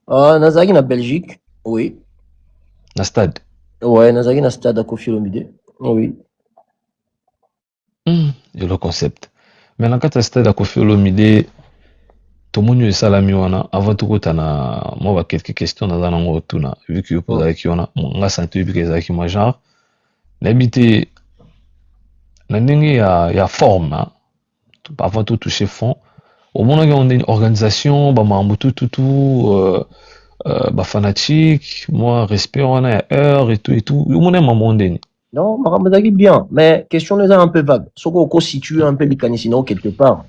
Nazaki na Belgique, oui. na stade. Ouais, Nazaki na stade à Kofi Olomide. Oui. Et le concept. Mais na kati ya stade ya Koffi Olomide tomoni oyo esalami wana avant tokota na mwa ba quelques questions naza nango otuna vu que yo mpo Mm. ozalaki wana nga sante oyebi ke ezalaki mwa genre nayebi te na ndenge ya forme avant totouche fond omonaki yango ndeni organisation bamakambo tututu bafanatique mwa respect wana ya heure et tout yo mona mambo ndeni. Non, makambo ezalaki bien, mais question eza un peu vague. Soko oko situe un peu likanisi nango quelque part.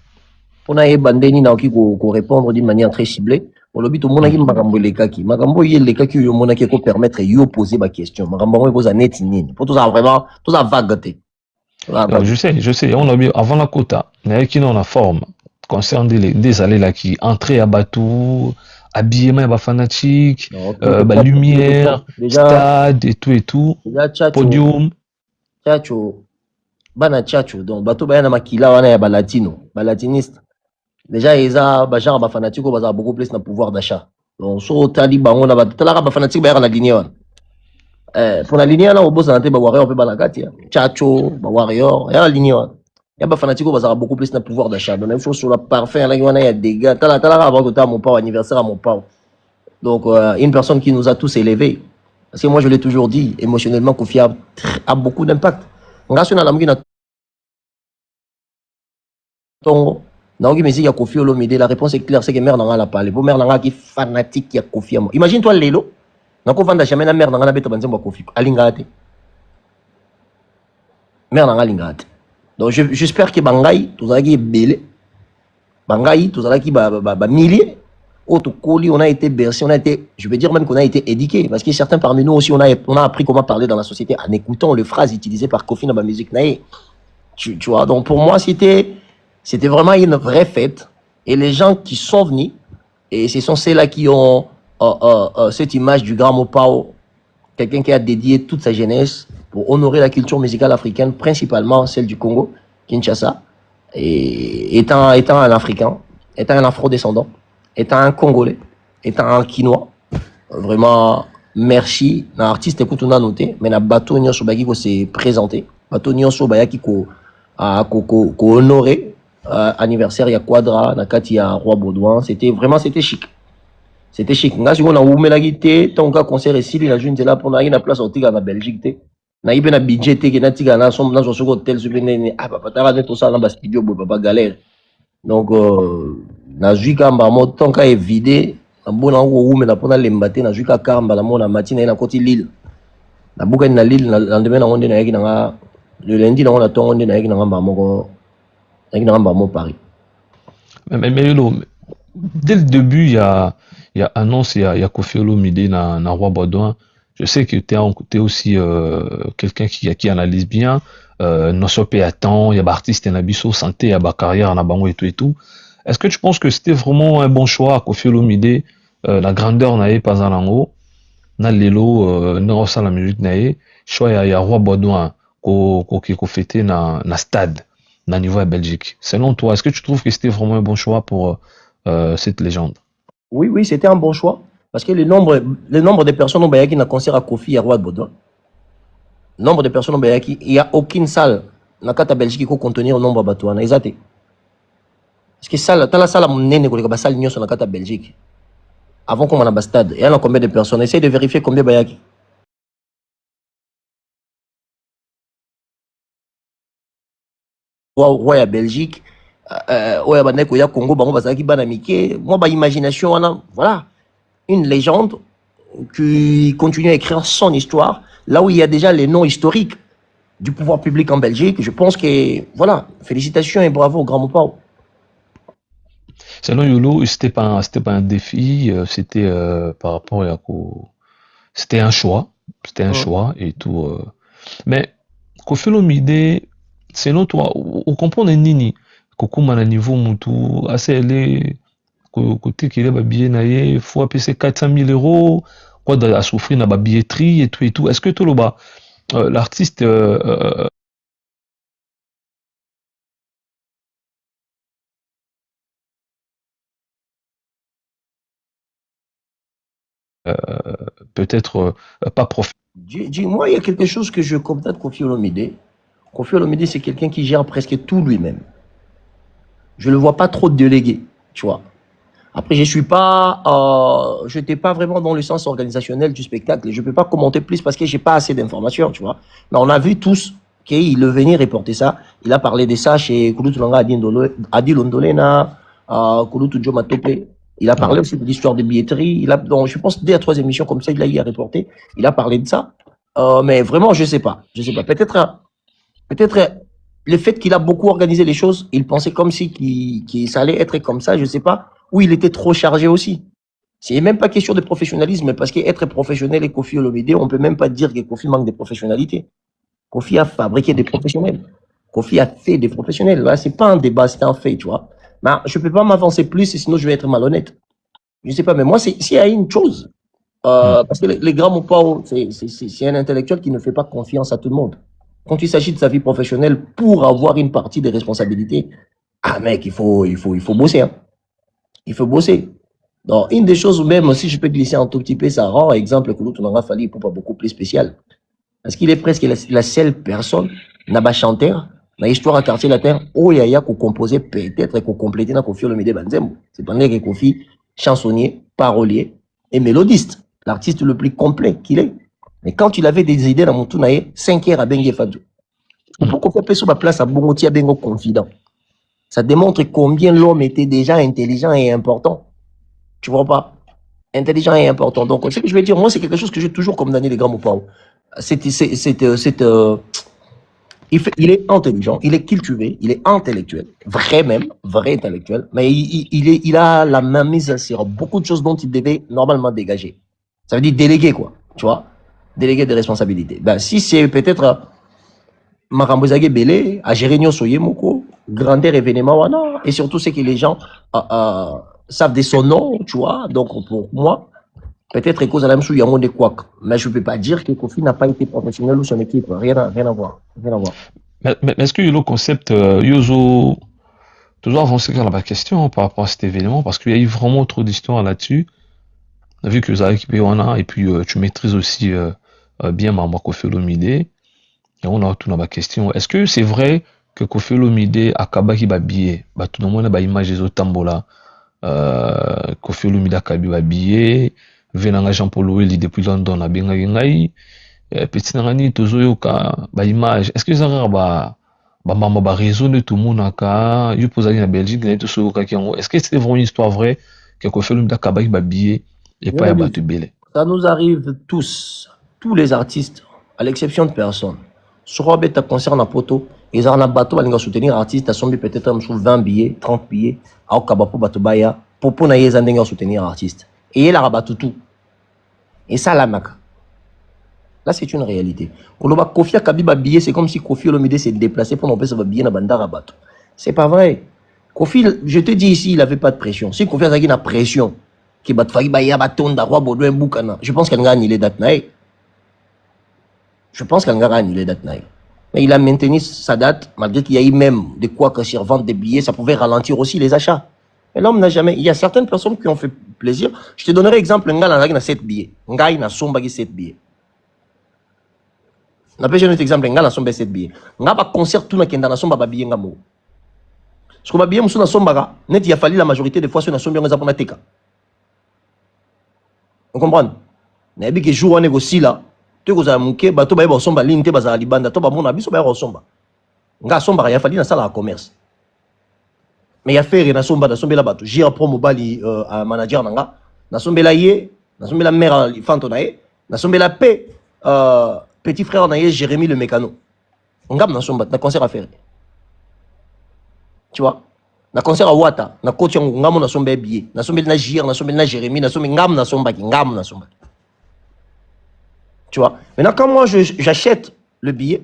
Mpona yeba ndeni naoki répondre d'une manière très ciblée. Olobi tomonaki makambo elekaki. Makambo oyo elekaki oyo omonaki ekopermettre yo poser ba question. Makambo yango ekoza neti nini. Po toza vraiment, toza vague te. Toza vague. Je sais, on a bien avant la quota, qui dans la forme, concerne des allées là qui entrée à bateau, habillement à fanatique, Non, lumière, déjà, stade et tout, déjà, tchatcho, podium. tchatcho, bana tchatcho. Donc, bato baya na makila wana ya balatino, balatiniste. Déjà, eza, ba genre, ba fanatiko, baza beaucoup plus na pouvoir d'achat. Donc, so, tali bango na ba, talaka ba fanatique baya na ligne wana. Pour la ligne wana, obosa na te ba warrior pe ba na kati ya. Tchatcho, ba warrior, ya la ligne wana. Ya ba fanatiko, baza beaucoup plus na pouvoir d'achat. Donc, même chose sur la parfum, là, wana ya dégâts. Talaka, avant que ta mon pao, anniversaire à mon pao. Donc, une personne qui nous a tous élevés. Parce que moi, je l'ai toujours dit, émotionnellement, Kofi a beaucoup d'impact. Ngasio na lamuki na tongo. Naoki musique ya Kofi Olomide, la réponse est claire, c'est que mère nanga la parlé. Pour mère nanga qui fanatique ya Kofi amo. Imagine-toi lelo, nako vanda jamais na mère nanga na beta banzembo Kofi. Alingate. Mère nanga alingate. Donc j'espère que bangai, tozalaki belé. Bangai, tozalaki ba milliers. Autre colis, on a été bercé, on a été, je veux dire même qu'on a été éduqué, parce que certains parmi nous aussi, on a appris comment parler dans la société en écoutant les phrases utilisées par Kofi dans ma musique. Tu vois, donc pour moi, c'était vraiment une vraie fête. Et les gens qui sont venus, et ce sont ceux-là qui ont cette image du grand Mopao, quelqu'un qui a dédié toute sa jeunesse pour honorer la culture musicale africaine, principalement celle du Congo, Kinshasa, et étant un Africain, étant un Afro-descendant, étant un Congolais, étant un Quinois. Vraiment, merci. Na artiste écoute on a noté, mais na bateau nyonso baki ko se présenter. Bateau nyonso bayaki ko honorer anniversaire ya Quadra na kati ya Roi Baudouin. C'était vraiment c'était chic. C'était chic. Nga siko na wumelaki te, tonka concert esili na june là pour na place otika na Belgique te. Na ibe na budget te ke na tika na som na soko hotel super nene. Ah papa tara ne to ça na ba studio bo papa galère. Donc nazwi kamba mo tonka evide nabona kowumela mpona lemba te nazwi kaka mbala mo na mati na ye nakoti lille nabukani na lille na lendemain nango nde nayaki nanga le lundi nango na ntongo nde nayaki nanga mbala moko nayaki nanga mbala moko paris. Mais dès le début, il y a annonce, il y a Kofi Olomide na Roi Baudouin. Je sais que tu es aussi quelqu'un qui analyse bien. Non seulement à temps, il y a des artistes en abisso santé, il y a des carrière en abango et tout et tout. Est-ce que tu penses que c'était vraiment un bon choix, Kofi Olomide, la grandeur n'a pas en haut, na lelo, na la musique n'a choix il y a Roi Baudouin, ko fêté na stade, na niveau à Belgique. Selon toi, est-ce que tu trouves que c'était vraiment un bon choix pour cette légende? Oui, oui, c'était un bon choix parce que le nombre de personnes au Bayaki n'a concert à Kofi et à Roi de Baudouin, le nombre de personnes au Bayaki, il n'y a aucune salle na kata Belgique qui peut contenir le nombre de bateaux na exaté parce que salle dans la salle mon nene ko le salle nyonso na kata Belgique avant qu'on a stade et y a combien de personnes, essaye de vérifier combien Bayaki roi ya Belgique oya bandeko ya Congo bango bazalaki bana mike moi ba imagination wana voilà une légende qui continue à écrire son histoire là où il y a déjà les noms historiques du pouvoir public en Belgique. Je pense que voilà, félicitations et bravo au grand Mopao. Selon Yolo, c'était pas un défi, c'était par rapport à c'était un choix, c'était un choix et tout. Mais Kofi Olomide, selon toi, au comprendre nini, kokuma na niveau mutu, assez elle côté qu'il est babillé naie, faut appeler 400 000 euros, quoi à souffrir na ba billetterie et tout et tout. Est-ce que tout le bas, l'artiste peut-être pas professionnel. Moi, il y a quelque chose que je comprends de Kofi Olomide. Kofi Olomide, c'est quelqu'un qui gère presque tout lui-même. Je ne le vois pas trop délégué, tu vois. Après, je n'étais pas vraiment dans le sens organisationnel du spectacle. Je ne peux pas commenter plus parce que j'ai pas assez d'informations, tu vois. Mais on a vu tous qu'il venait reporter ça. Il a parlé de ça chez Kulutu Nanga Adi Londolena, Kulutu Joe Matope. Il a parlé aussi de l'histoire des billetteries. Donc, je pense, dès la 3e émission, comme ça, il a eu à reporter. Il a parlé de ça. Mais vraiment, je sais pas. Je sais pas. Peut-être le fait qu'il a beaucoup organisé les choses, il pensait comme si ça allait être comme ça, je sais pas, ou il était trop chargé aussi. C'est même pas question de professionnalisme, parce qu'être professionnel et Kofi Olomide, on peut même pas dire que Kofi manque de professionnalité. Kofi a fabriqué des professionnels. Kofi a fait des professionnels. Là, c'est pas un débat, c'est un fait, tu vois. Mais je peux pas m'avancer plus, sinon je vais être malhonnête. Je sais pas, mais moi, s'il y a une chose, parce que les grands Mopao, c'est un intellectuel qui ne fait pas confiance à tout le monde. Quand il s'agit de sa vie professionnelle, pour avoir une partie des responsabilités, ah mec, il faut bosser. Hein. Il faut bosser. Donc, une des choses, même si je peux glisser un tout petit peu, ça rend exemple que l'autre n'aura fallu pour pas beaucoup plus spécial. Parce qu'il est presque la seule personne, n'a pas chanteur, dans l'histoire à quartier latin, où il y a qu'on composer peut-être qu'on compléter dans Kofi Olomide Banzembo. C'est pendant que Kofi, chansonnier, parolier et mélodiste, l'artiste le plus complet qu'il est. Mais quand il avait des idées dans mon tour, 5 heures à Bengue Fadjo. Pourquoi faire sur ma place à Bongoti à Bengo confident? Ça démontre combien l'homme était déjà intelligent et important. Tu vois pas? Intelligent et important. Donc, ce que je vais dire, moi, c'est quelque chose que j'ai toujours condamné les grands Mopao. Il est intelligent, il est cultivé, il est intellectuel, vrai même, vrai intellectuel, mais il a la main mise sur beaucoup de choses dont il devait normalement dégager. Ça veut dire déléguer, quoi, tu vois, déléguer des responsabilités. Ben, si c'est peut-être Marambozage Belé, à Gérénio Soyemoko, grandeur événement, wana, et surtout c'est que les gens savent de son nom, tu vois, donc pour moi, peut-être cause à la même Yamon de Kwak, mais je ne peux pas dire que Kofi n'a pas été professionnel ou son équipe, rien à voir, rien à voir. Mais est-ce que le concept, Yozo, toujours avancer sur la question par rapport à cet événement, parce qu'il y a eu vraiment trop d'histoires là-dessus. On a vu que vous avez équipé Wana, et puis tu maîtrises aussi bien Mama Kofi Olomide. Et on a tout dans ma question. Est-ce que c'est vrai que Kofi Olomide a kabaki ba billet, bah tout le monde a ba image des autres tambola, Kofi Olomide a kabi ba billet, venanga Jean-Paul Oueli depuis London a benga ngai, petit nangani tozoyoka ba image. Est-ce que ça ba mama ba réseau de tout le monde aka, yo posali na Belgique na to soyoka kiango. Est-ce que c'est vraiment une histoire vraie que Kofi Olomide a kabaki ba billet et pas ya batu belé? Ça nous arrive tous les artistes, à l'exception de personne. Sur un concert en poto, ils ont un bateau, ils vont soutenir l'artiste, ils ont peut-être 20 billets, 30 billets, à Okabapo Batobaya, pour soutenir l'artiste. Et il a rabattu tout. Et ça, la mac. Là, c'est une réalité. Kofi a kabi billet, c'est comme si Kofi Olomide s'est déplacé pour n'empêcher sa billet dans Bandar Rabato. C'est pas vrai. Kofi, je te dis ici, il n'avait pas de pression. Si Kofi a une pression, je pense qu'elle a annulé date. Je pense qu'elle a annulé date. Mais il a maintenu sa date, malgré qu'il y a eu même de quoi que sur vente des billets, ça pouvait ralentir aussi les achats. Mais l'homme n'a jamais. Il y a certaines personnes qui ont fait plaisir. Je te donnerai exemple, un gars a 7 billets. Un gars a 7 billets. On appelle un autre exemple, un gars a 7 billets. Un gars a concert tout le monde a 7 billets. Ce qu'on va bien, il a fallu la majorité des fois sur la billets pour teka. Vous comprenez? Mais que jour on négocie là, tu as un mouké, bateau ba yeba somba ligne te baza libanda, to ba mona biso ba somba. Nga somba ya fali na sala commerce. Mais ya faire na somba la bateau. J'ai promo bali à manager nanga, na sombela ye, na sombela mère fanto na ye, na sombela pe petit frère na ye Jérémy le mécano. Ngam na somba na concert à faire. Tu vois? Na concert à Wata, na coach ngam na somba billet, na sombela na Jir, na sombela na Jérémy, na sombela ngam na somba. Tu vois? Maintenant, quand moi j'achète le billet,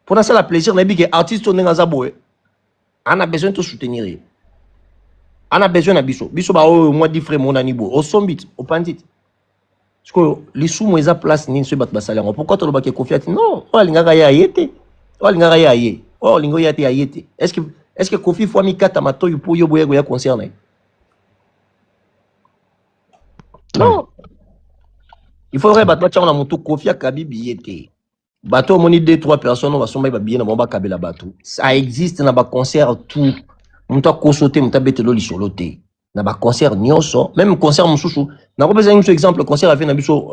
pour ça, le plaisir, on a dit que l'artiste on a besoin de soutenir. On a besoin de biso. Biso, au mois de frère, mon anibo, au sombit, au pandit. Parce que les sous, moi, ils ont place, ni se battent salaire. Pourquoi tu as confiance? Non, oh, l'ingara ya yete. Oh, l'ingara ya yé. Oh, l'ingara ya yete. Est-ce que Kofi faut mi kata mato pour yo boya concerné? Non. Il faudrait battre on a moto Kofi Akabi billet. Bateau moni 2-3 personnes on va sommer billet na bomba kabela bateau. Ça existe na ba concert tout. Muta kosote muta betelo li solote. Na ba concert nyonso, même concert mususu. Na ko besoin un exemple concert avec na biso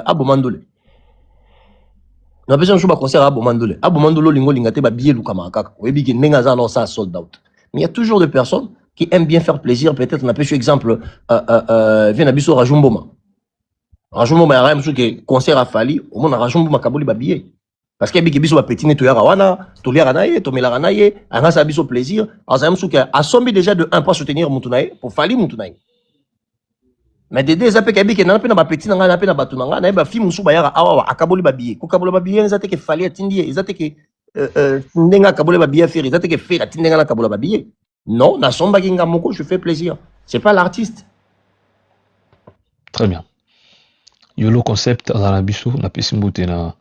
Abomandole. Na besoin un concert Abomandole. Abomandole lingo lingate ba billet luka makaka. Oyebi ki ndenga za no ça sold out. Mais il y a toujours des personnes qui aiment bien faire plaisir. Peut-être on a peu exemple vient na biso Rajumboma. Rajumboma ya même que concert a fallu, au moins Rajumboma kaboli ba billet. Parce qu'il y a biso ba petit to yara wana, to liara naye, to melara naye, anga sa biso plaisir. Alors ça même que a sombi déjà de 1 pour soutenir Mutunaye, pour fali Mutunaye. Mais des deux apé kabi ke na pe na ba petit nga na pe na batu nga na ba fi musu ba yara awa akaboli ba billet. Ko kaboli ba billet ezate ke fali atindi, ezate ke ndenga kaboli ba billet faire, ezate ke faire atindi nga na kaboli ba billet. Non, na somba kinga moko je fais plaisir. C'est pas l'artiste. Très bien. Yolo concept azala biso na pesimbote na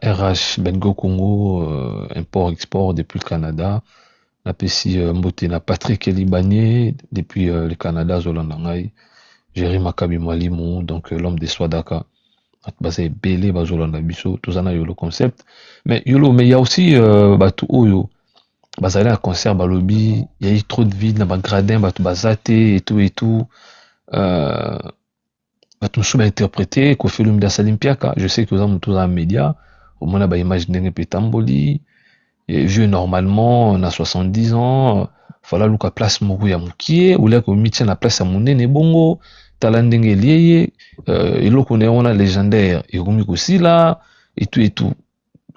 RH Bengo Congo import export depuis le Canada na pesi mbote na Patrick Elibanier depuis le Canada zolandangai Jerry Makabi Mwalimu donc l'homme des Swadaka basé belé bazolanda biso tozana yolo concept mais il y a aussi batu oyo bazali à concert balobi il y a eu trop de vide na ba gradin batu bazate et tout batu sou ba interprété Koffi Olomide Salim Piaka je sais que vous avez tous un média au moins ba image ndenge petamboli et vieux normalement on a 70 ans fala luka place moko ya mukie ou là ko mitia na place ya monene bongo tala ndenge lié eloko ne on a légendaire et Rumi Kosila et tout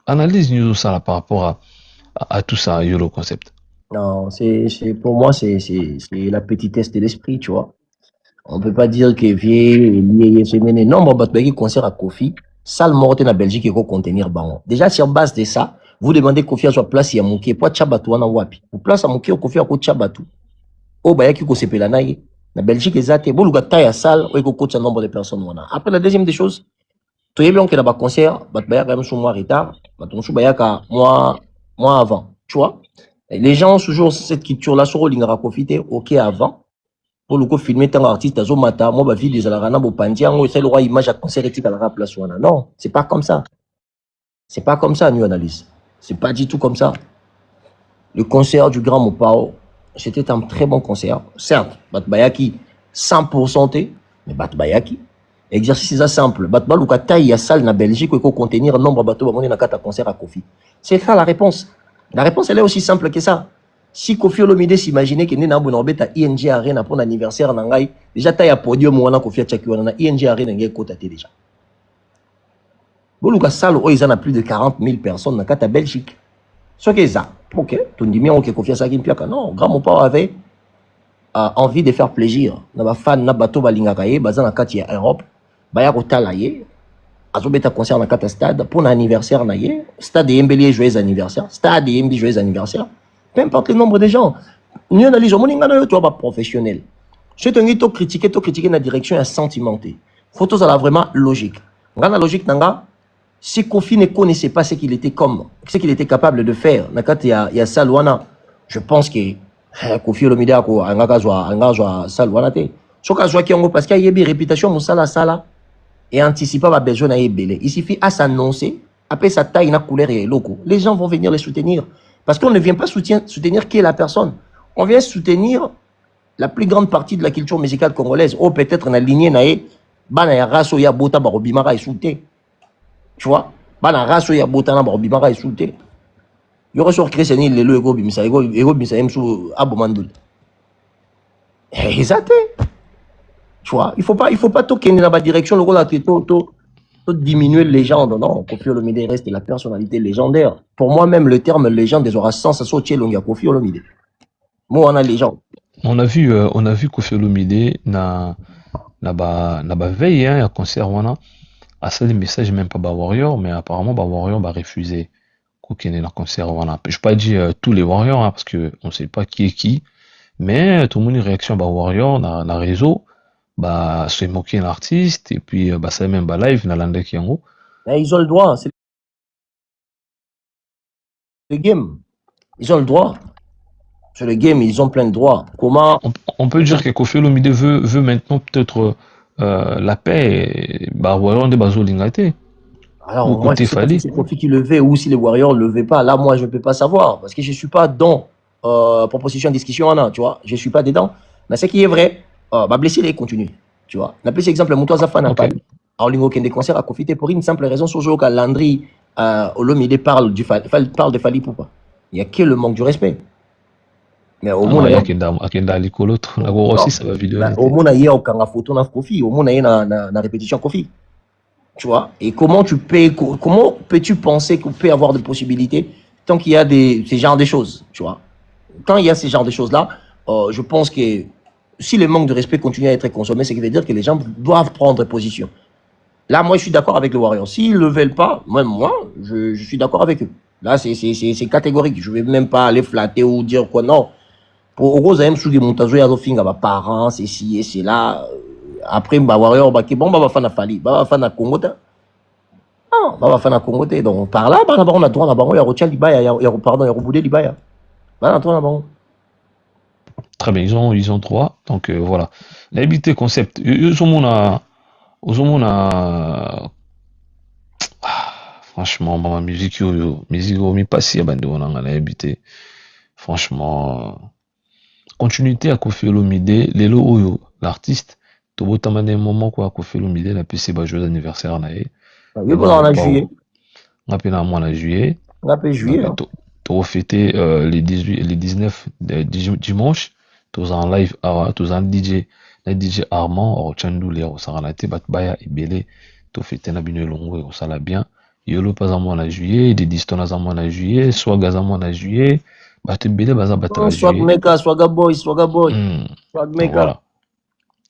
analyse nous ça là par rapport à tout ça Yolo concept. Non, pour moi, c'est la petitesse de l'esprit, tu vois. On peut pas dire que vieille, féminin. Non, bon, bah, qui concert à Kofi, salle morte en Belgique, il faut contenir bango. Déjà, sur base de ça, vous demandez Kofi à sa place, il y a Mouké, pour Tchabatu, en wapi. Pour place à Mouké, Kofi à Tchabatu. Oh, bah, qui ko sepela naïe. La Belgique, est zate. Bon, le gars, taille à salle, ou il coach un nombre de personnes, voilà. Après, la deuxième des choses, tu es bien qu'il y a un concert, bah, il y a quand même mois retard, bah, ton chou, bah, il y a mois avant, tu vois. Et les gens ont toujours cette culture-là, sur le lingara profiter, ok, avant. Pour le coup, filmer tant artiste, à Zomata, moi, ma vie, des alarana, bo pandian, c'est le roi image à concert éthique à la place, non, c'est pas comme ça. C'est pas comme ça, nous analyse. C'est pas du tout comme ça. Le concert du Grand Mopao, c'était un très bon concert. Certes, Batbayaki, 100% T, mais Batbayaki. Exercice est simple. Batbalouka taille ya salle na Belgique, il faut contenir un nombre de bateaux, on est dans un concert à Kofi. C'est ça la réponse. La réponse, elle est aussi simple que ça. Si Koffi Olomide s'imaginait qu'il y a un ING Arena pour l'anniversaire, déjà, il y a un podium où on a Kofi Atchakiwana, ING Arena, il y a côté déjà. Boluka salle où il y a plus de 40 000 personnes dans la Belgique. Ce qui est ça. Ok, tu dis bien que Kofi Atchakiwana, non, Grand Mopao avait envie de faire plaisir. Il y a des fans, na bateau balingakaye, bazan na kati ya Europe, baya kotalaye, azobeta concert na kata stade pour l'anniversaire na ye, stade de Mbeli joyeux anniversaire, stade de Mbeli joyeux anniversaire. Peu importe le nombre de gens. Nous analysons, on est toi professionnel. Je te critiquer la direction sentimentée. Photos à la vraiment logique. Dans la logique, si Kofi ne connaissait pas ce qu'il était comme, ce qu'il était capable de faire, il y a Salwana, je pense que Kofi Olomide a un Salwana. Ce parce qu'il y a une réputation, Moussala Sala, et anticiper ma besoin à Ebele. Il suffit à s'annoncer, après sa taille, na couleur et loco. Les gens vont venir les soutenir. Parce qu'on ne vient pas soutenir qui est la personne. On vient soutenir la plus grande partie de la culture musicale congolaise. Ou peut-être dans la lignée, bana ya raso ya bota barobimara insulté. Tu vois? Bana raso ya bota na barobimara insulté. Yo ressort Christiani lelo ego bimisa emsu Abomandole. Exact. Tu vois? Il faut pas toquer dans la direction le rôle diminuer les légendes, non. Koffi Olomide reste la personnalité légendaire. Pour moi-même, le terme légende des aura sens à sauter longue à Koffi Olomide. Moi, on a légende. On a vu Koffi Olomide na veille hein, à concert wana à ça les messages même pas ba Warrior mais apparemment ba Warrior ba refusé kokene na concert wana. Je pas dire tous les Warriors hein, parce que on sait pas qui est qui mais tout le monde une réaction ba Warrior na réseau bah se moquer un artiste et puis bah ça même bah live na lande kiango. Ils ont le droit, c'est le game. Ils ont le droit. Sur le game, ils ont plein de droits. Comment on peut dire que Koffi Olomide veut maintenant peut-être la paix, bah, Warrior de Bazo Lingate, Alors, ou moi, je ne côté sais pas si Fali. c'est Kofi qui le fait ou si les Warriors ne le veulent pas. Là, moi, je ne peux pas savoir parce que je ne suis pas dans proposition, discussion, tu vois. Je ne suis pas dedans. Mais ce qui est vrai, bah, blessé, il continue. Tu vois. On a plus exemple, Moutou Azafan a Ok. parlé. Alors, Lingo Kende concert à Kofi pour une simple raison. Sur le Landry, Olomide parle de Fali Poupa. Il n'y a que le manque du respect. Mais au Ah moins, non, il y a Akenda Aliko l'autre. La Goro aussi, ça va vidéo au l'été. moins, il y a aucun photo dans Kofi. Au moins, il y a une répétition Kofi. Tu vois. Et comment peux-tu penser qu'on peut avoir des possibilités tant qu'il y a ces genres de choses, tu vois. Quand il y a ces genres de choses-là, je pense que si le manque de respect continue à être consommé, c'est qui veut dire que les gens doivent prendre position. Là, moi, je suis d'accord avec les Warriors. S'ils ne le veulent pas, même moi, je suis d'accord avec eux. Là, c'est catégorique. Je ne vais même pas aller flatter ou dire quoi. Non. Pour Rose, même sous des montages, il y a des parents, c'est ci et c'est là. Après, bah, Warrior, bah, bon, bah, fan à Fali, bah, fan à Congo. Non, bah, fan à Congo. Donc, par là, bah, on a droit, là-bas, il y a Rotia Libaya, pardon, il y a Roboudé Libaya. Bah, on a droit, Très bien, ils ont droit. Donc voilà. L'habité concept. Franchement, ma musique mi passi abandi on a l'habité. Franchement, continuité à Koffi Olomide, Lelo Oyo, l'artiste. Tobotama des moments quoi Koffi Olomide, la PC ba joyeux anniversaire na e. il y a D'abord, en bon, juillet. on a peine à mois en juillet. On a payé On a juillet. pu Hein. fêter les 18 et les 19 dimanche. Tous en live, tous en DJ. Le DJ Armand, au Tchandou, les Saranate, Batbaya et Belé. Tout fêter na bino longo et au sala bien. Yolo pas en mois en juillet, des distons en mois en juillet, soit gaz en mois en juillet. Batte Belé, baza battra Swag juillet. Maker, Swagga Boy, Swagga Boy. Swag Donc Maker. voilà.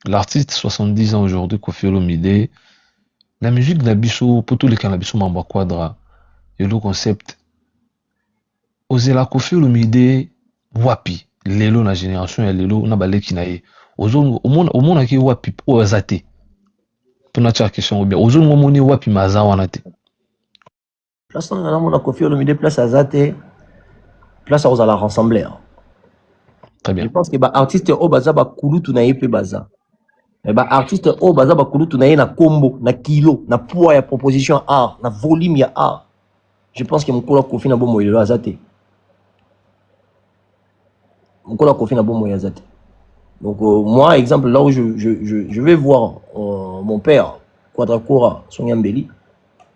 L'artiste, 70 ans aujourd'hui, Koffi Olomide. La musique de la Bissou, pour tous les cannabis, Mamba Quadra. Yolo concept. Ozela Koffi Olomide wapi lelo na génération ya lelo na baleki na ye omonaki wapi oyo aza te mpona tia question oyo bien ozongo omoni wapi ma aza wana te. Place on a confié le milieu place à Zate, place à la rassembler. Très Je bien. pense que bah artiste au baza ba kulutu na yepe baza. Mais bah artiste au baza ba kulutu na ye na combo, na kilo, na poids ya proposition art, na volume ya art. Je pense que mon kola kofi na bomo ile azate. Mon kola kofi na bomo azate. Donc moi exemple là où je vais voir mon père Quadracora Sonyambeli,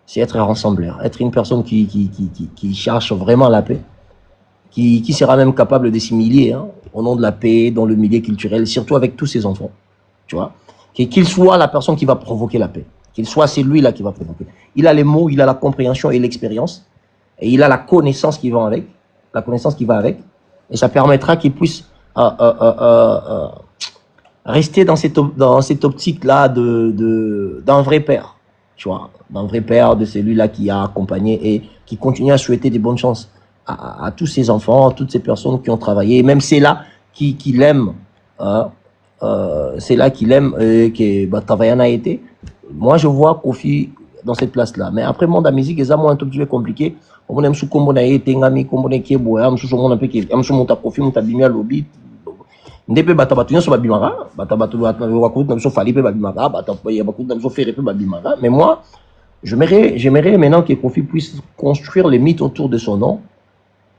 c'est être un rassembleur, être une personne qui cherche vraiment la paix, qui sera même capable de s'humilier hein, au nom de la paix dans le milieu culturel, surtout avec tous ses enfants, tu vois. Qu'il soit la personne qui va provoquer la paix, qu'il soit celui-là qui va provoquer. Il a les mots, il a la compréhension et l'expérience, et il a la connaissance qui va avec, la connaissance qui va avec, et ça permettra qu'il puisse rester dans cette optique-là d'un vrai père, tu vois, d'un vrai père, de celui-là qui a accompagné et qui continue à souhaiter des bonnes chances à tous ses enfants, à toutes ces personnes qui ont travaillé, et même c'est là qui l'aiment, c'est là qu'il aime, que Travaillant a été. Moi, je vois Kofi dans cette place-là. Mais après, monde de la musique, c'est un tout petit peu compliqué. On aime sous combo na été, ngami combo na kiebo, am sous mon peu qui am sous monta Kofi, monta bimia lobby. Ndepe bata batu nyo so babimaka, bata batu wakuta na so fali pe babimaka, bata ya bakuta na so fere pe babimaka. Mais moi, j'aimerais maintenant que Kofi puisse construire les mythes autour de son nom.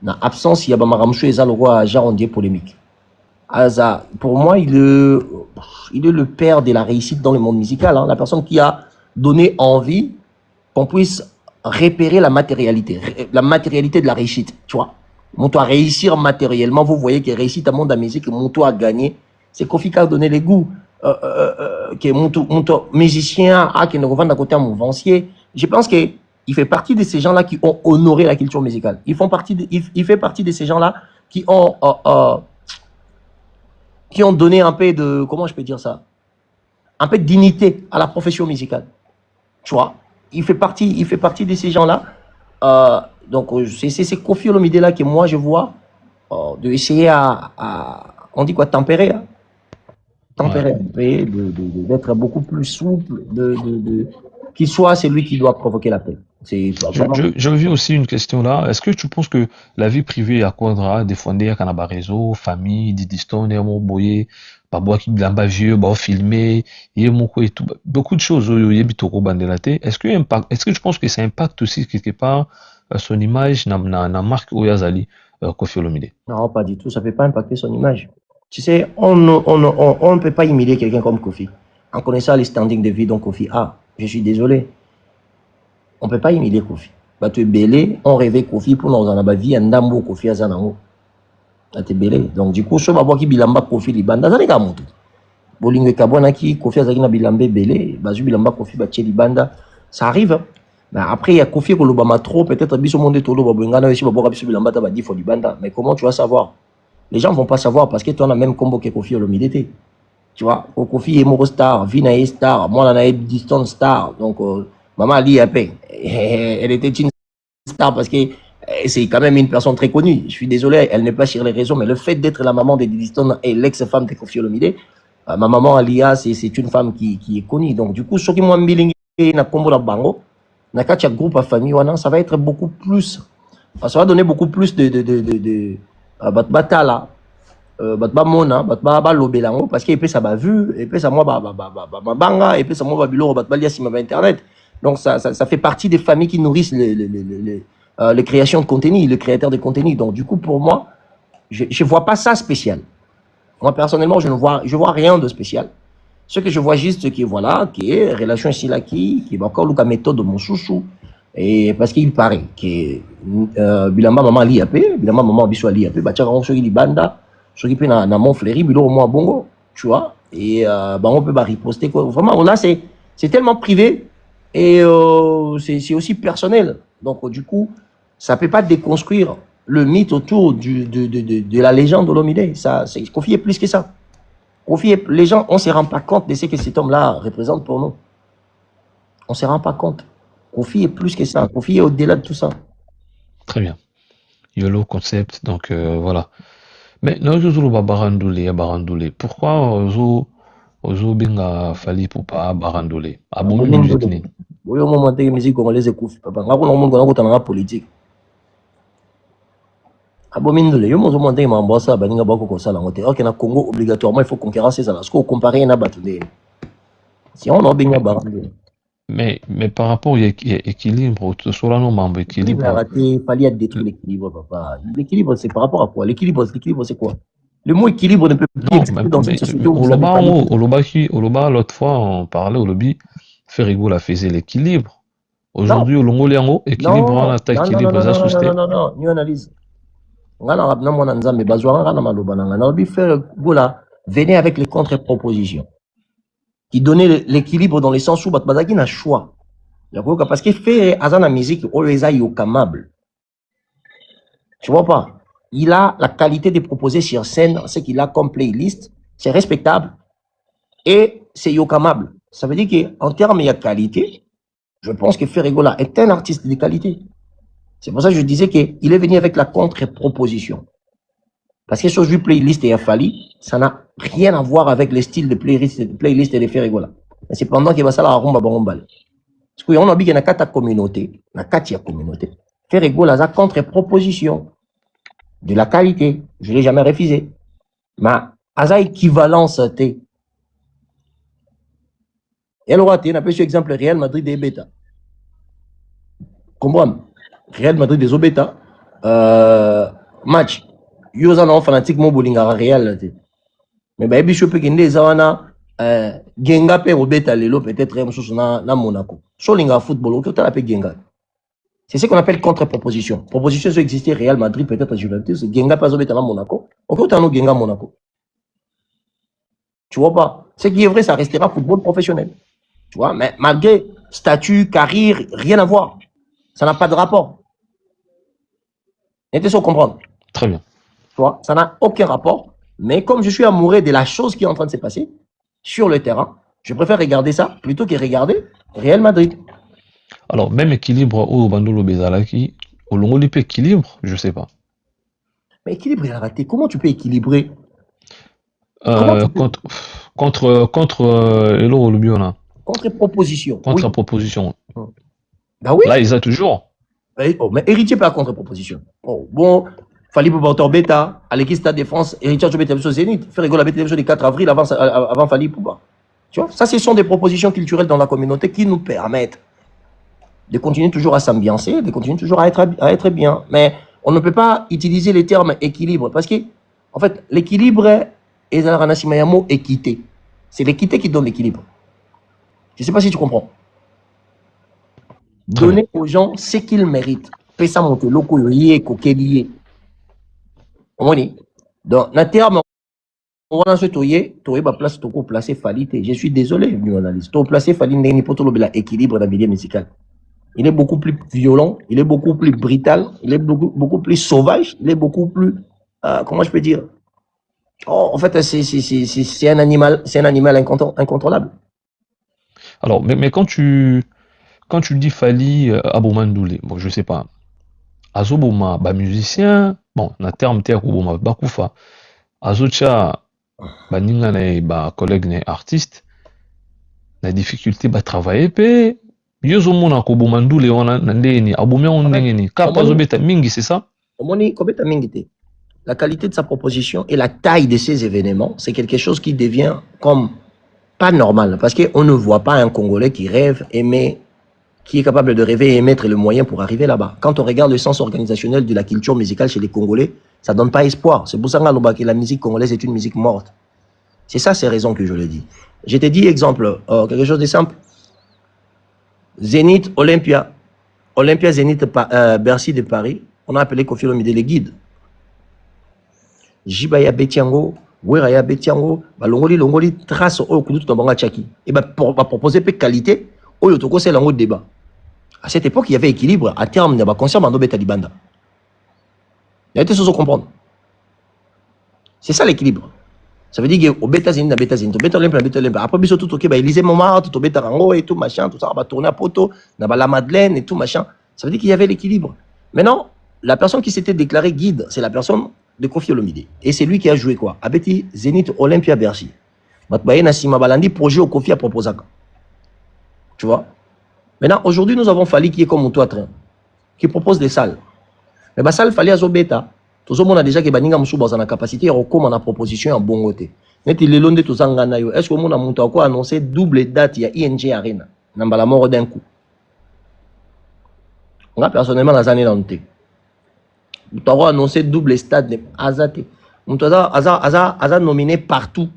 Na absence, il y a Bamaramchou et Zaloro Jarondier polémique. Aza, pour moi, il est le père de la réussite dans le monde musical. Hein, la personne qui a donné envie qu'on puisse repérer la matérialité de la réussite. Tu vois, mon toit réussir matériellement, vous voyez que réussite à monde de la musique, mon toit a gagné. C'est Kofi qui a donné les goûts. Que mon musicien, qui ne revend d'un côté à mon vancier. Je pense que il fait partie de ces gens-là qui ont honoré la culture musicale. Il fait partie de ces gens-là qui ont donné un peu de, comment je peux dire ça, un peu de dignité à la profession musicale. Tu vois, il fait partie de ces gens-là. Donc, c'est Kofi Olomide là que moi je vois de essayer on dit quoi, tempérer, hein? Tempérer, Ouais. d'être beaucoup plus souple, qu'il soit celui qui doit provoquer la paix. C'est vraiment. Je reviens aussi une question là. Est-ce que tu penses que la vie privée à Quadra, des fois, il y a réseau, famille, des distants, des mots boyés, bah, bois qui lamba vieux, bah, filmé, yemoko et tout, bah, beaucoup de choses, yebitoko bandelate. Est-ce que je pense que ça impacte aussi quelque part son image, na marque Oyazali, Kofi Olomide? Non, pas du tout. Ça ne peut pas impacter son image. Tu sais, on ne peut pas humilier quelqu'un comme Kofi. En connaissant les standings de vie dont Kofi a, je suis désolé. On ne peut pas humilier Kofi. Bah, tu es belé, on rêvait Kofi pour nous en avoir vie, un dambo Kofi à Zanango. Bah, tu es belé. Donc, du coup, je vais voir qui bilamba Kofi libanda. Ça n'est qu'à mon tour. Bolingue Kabwana qui Kofi Azaki na bilambe belé. Bah, je bilamba Kofi baché libanda. Ça arrive. Hein. Bah, après, il y a Kofi Kolobama trop. Peut-être biso monde tolo babengana aussi babora biso bilamba ta badi fo libanda. Mais comment tu vas savoir? Les gens ne vont pas savoir parce que toi, on a même combo que Kofi Olomide. Tu vois, Kofi est Moro star, Vina est star, moi, on a distance star. Donc, maman Ali Apé, elle était une star parce que c'est quand même une personne très connue. Je suis désolé, elle n'est pas sur les réseaux, mais le fait d'être la maman de Diston et l'ex-femme de Kofi Olomide, ma maman Alia, c'est une femme qui est connue. Donc, du coup, ce qui m'a mis na combo la bango, na katia groupe à famille, ça va être beaucoup plus, ça va donner beaucoup plus de batala. Batba mona batba ba lobelango parce que ça ba vu et puis ça moi banga et puis ça moi ba bilo batba lia si ma internet. Donc ça fait partie des familles qui nourrissent les créations de contenu, les créateurs de contenu. Donc du coup pour moi je vois pas ça spécial. Moi personnellement je vois rien de spécial. Ce que je vois juste qui voilà qui est relation ici là qui va encore la méthode de mon chouchou et parce qu'il paraît que bilamba maman liapé bilamba maman biso liapé ba tchaka on soki libanda soki pe na mon fléri bilo moi bongo tu vois et bah on peut riposter quoi vraiment là c'est tellement privé et c'est aussi personnel donc du coup ça peut pas déconstruire le mythe autour de la légende de l'Olomide. Ça c'est Kofi est plus que ça. Kofi les gens on se rend pas compte de ce que cet homme là représente pour nous. On se rend pas compte. Kofi est plus que ça. Kofi est au-delà de tout ça. Très bien. YOLO concept, donc voilà. Mais nous nous barandoulé. Pourquoi ozo benga fali pour pas barandoulé? Abou musique ni. Oui, au moment où musique congolaise écoute, papa. Ngako na monde ngako tanga politique. Abomindole, yo mozo monte ma mbosa baninga bako ko sala ngote. OK na Congo obligatoirement il faut conquérir ces là. Ce qu'on comparer na batunde. Si on a benga barandoulé. Mais par rapport à l'équilibre, ce soit non membre équilibre. Il a raté, fallait à détruire l'équilibre, papa. L'équilibre, c'est par rapport à quoi? L'équilibre, c'est quoi? Le mot équilibre ne peut plus exister dans cette société où vous savez pas. Oloba, l'autre fois, on parlait au lobby, Ferrigo la faisait l'équilibre. Aujourd'hui, au Longo Liango, équilibre, on a équilibre, ça sustain. Non, ni analyse. Venez avec les contre-propositions qui donnaient l'équilibre dans le sens où Batbazaki n'a choix. Parce qu'il fait Azana musique, on les a yokamable. Tu vois pas? Il a la qualité de proposer sur scène ce qu'il a comme playlist, c'est respectable et c'est yokamable. Ça veut dire qu'en termes de qualité, je pense que Ferrigola est un artiste de qualité. C'est pour ça que je disais qu'il est venu avec la contre-proposition. Parce que sur du playlist et Afali, ça n'a rien à voir avec le style de playlist et de Ferrigola. Mais c'est pendant qu'il va ça la rumba barombal. Parce qu'on a dit qu'il y a une communauté, une communauté. Ferrigola a contre-proposition de la qualité. Je ne l'ai jamais refusé. Mais à sa équivalence, elle aura été, on appelle sur exemple Real Madrid des bêta. Comprends? Real Madrid des bêta. Match. Yosa un fanatique mon bowling à Real. Mais bah, je peux que des awana Genga pe obeta lelo peut-être na Monaco. Solinga football, ok, tu l'appelles Genga. C'est ce qu'on appelle contre-proposition. Proposition sur exister Real Madrid, peut-être Juventus, Genga pas obeta na Monaco. Ok, tu as no Genga Monaco. Tu vois pas? Ce qui est vrai, ça restera football professionnel. Tu vois, mais malgré statut, carrière, rien à voir. Ça n'a pas de rapport. Était-ce comprendre? Très bien. Tu vois, ça n'a aucun rapport. Mais comme je suis amoureux de la chose qui est en train de se passer sur le terrain, je préfère regarder ça plutôt que regarder Real Madrid. Alors, même équilibre au Bandolo Bezalaki, au Longo peut équilibre, je sais pas. Mais équilibre, il a raté. Comment tu peux équilibrer contre Elo Lubiona. Contre-proposition. Contre-proposition. Bah oui. Là, ils ont toujours. Oh, mais héritier pas contre-proposition. Oh, bon, Fali Pouba Beta, à l'équipe Stade de France, Richard Jobet sur Zénith. Faire rigoler la bête le 4 avril avant Fali Pouba. Tu vois, ça, ce sont des propositions culturelles dans la communauté qui nous permettent de continuer toujours à s'ambiancer, de continuer toujours à être bien. Mais on ne peut pas utiliser les termes équilibre parce que, en fait, l'équilibre est dans la mot équité. C'est l'équité qui donne l'équilibre. Je ne sais pas si tu comprends. Donner aux gens ce qu'ils méritent. Pesa monter loko yé kokelié. On dit. Donc, dans terme, on va toyer ba place toko placer Falite. Je suis désolé, journaliste. To placer Falite n'est pas tout l'équilibre dans le milieu musical. Il est beaucoup plus violent, il est beaucoup plus brutal, il est beaucoup plus sauvage, il est beaucoup plus, comment je peux dire? Oh, en fait, c'est un animal incontrôlable. Alors, mais quand tu dis Fali Abomandoule, bon, je sais pas. Azoboma, bah musicien, bon, na terme terre Oboma Bakufa. Azocha, bah ninga ba collègue ne artiste, na difficulté ba travailler pe. Yozo mona ko Bomandoule wana ndeni, abomia ondengeni. Kapa zobeta mingi, c'est ça? Omoni kobeta mingi. La qualité de sa proposition et la taille de ces événements, c'est quelque chose qui devient comme pas normal. Parce qu'on ne voit pas un Congolais qui rêve, aimer, qui est capable de rêver et mettre le moyen pour arriver là-bas. Quand on regarde le sens organisationnel de la culture musicale chez les Congolais, ça ne donne pas espoir. C'est pour ça que la musique congolaise est une musique morte. C'est ça ces raisons que je le dis. Je t'ai dit, exemple, quelque chose de simple. Zénith, Olympia, Zénith, Bercy de Paris, on a appelé Kofi Olomide les guides. Jibaya Betiango, Weraya Betiango, longoli trace au kudu tout en tchaki. Et pour proposer peu de qualité, au yotoko c'est l'angle de débat. À cette époque, il y avait équilibre à terme de la conscience mando beta libanda. Il y a des choses à comprendre. C'est ça l'équilibre. Ça veut dire que au bêta zine, bêta zine, au bêta limpa, bêta limpa. Après, biso tout ok, bah Élysée Montmartre, tout bêta rango et tout machin, tout ça, va tourner à poto, na la Madeleine et tout machin. Ça veut dire qu'il y avait l'équilibre. Maintenant, la personne qui s'était déclarée guide, c'est la personne de Kofi Olomide. Et c'est lui qui a joué quoi? Abeti Zénith Olympia Bercy. Batbaye Nassima Balandi, projet au Kofi à proposer. Tu vois? Maintenant, aujourd'hui, nous avons Fali qui est comme toi, train, qui propose des salles. Mais la salle Fali à Zobeta. Tout le monde a déjà que Baninga Moussouba a la capacité de recommander la proposition en bon côté. Net il est long de tout ça. Est-ce que le monde a monté quoi annoncé double date? Il y a ING Arena. N'a pas la mort d'un coup. Moi, personnellement, dans les années 90. Nous avons annoncé double stade de Azate. Nous avons nominé partout.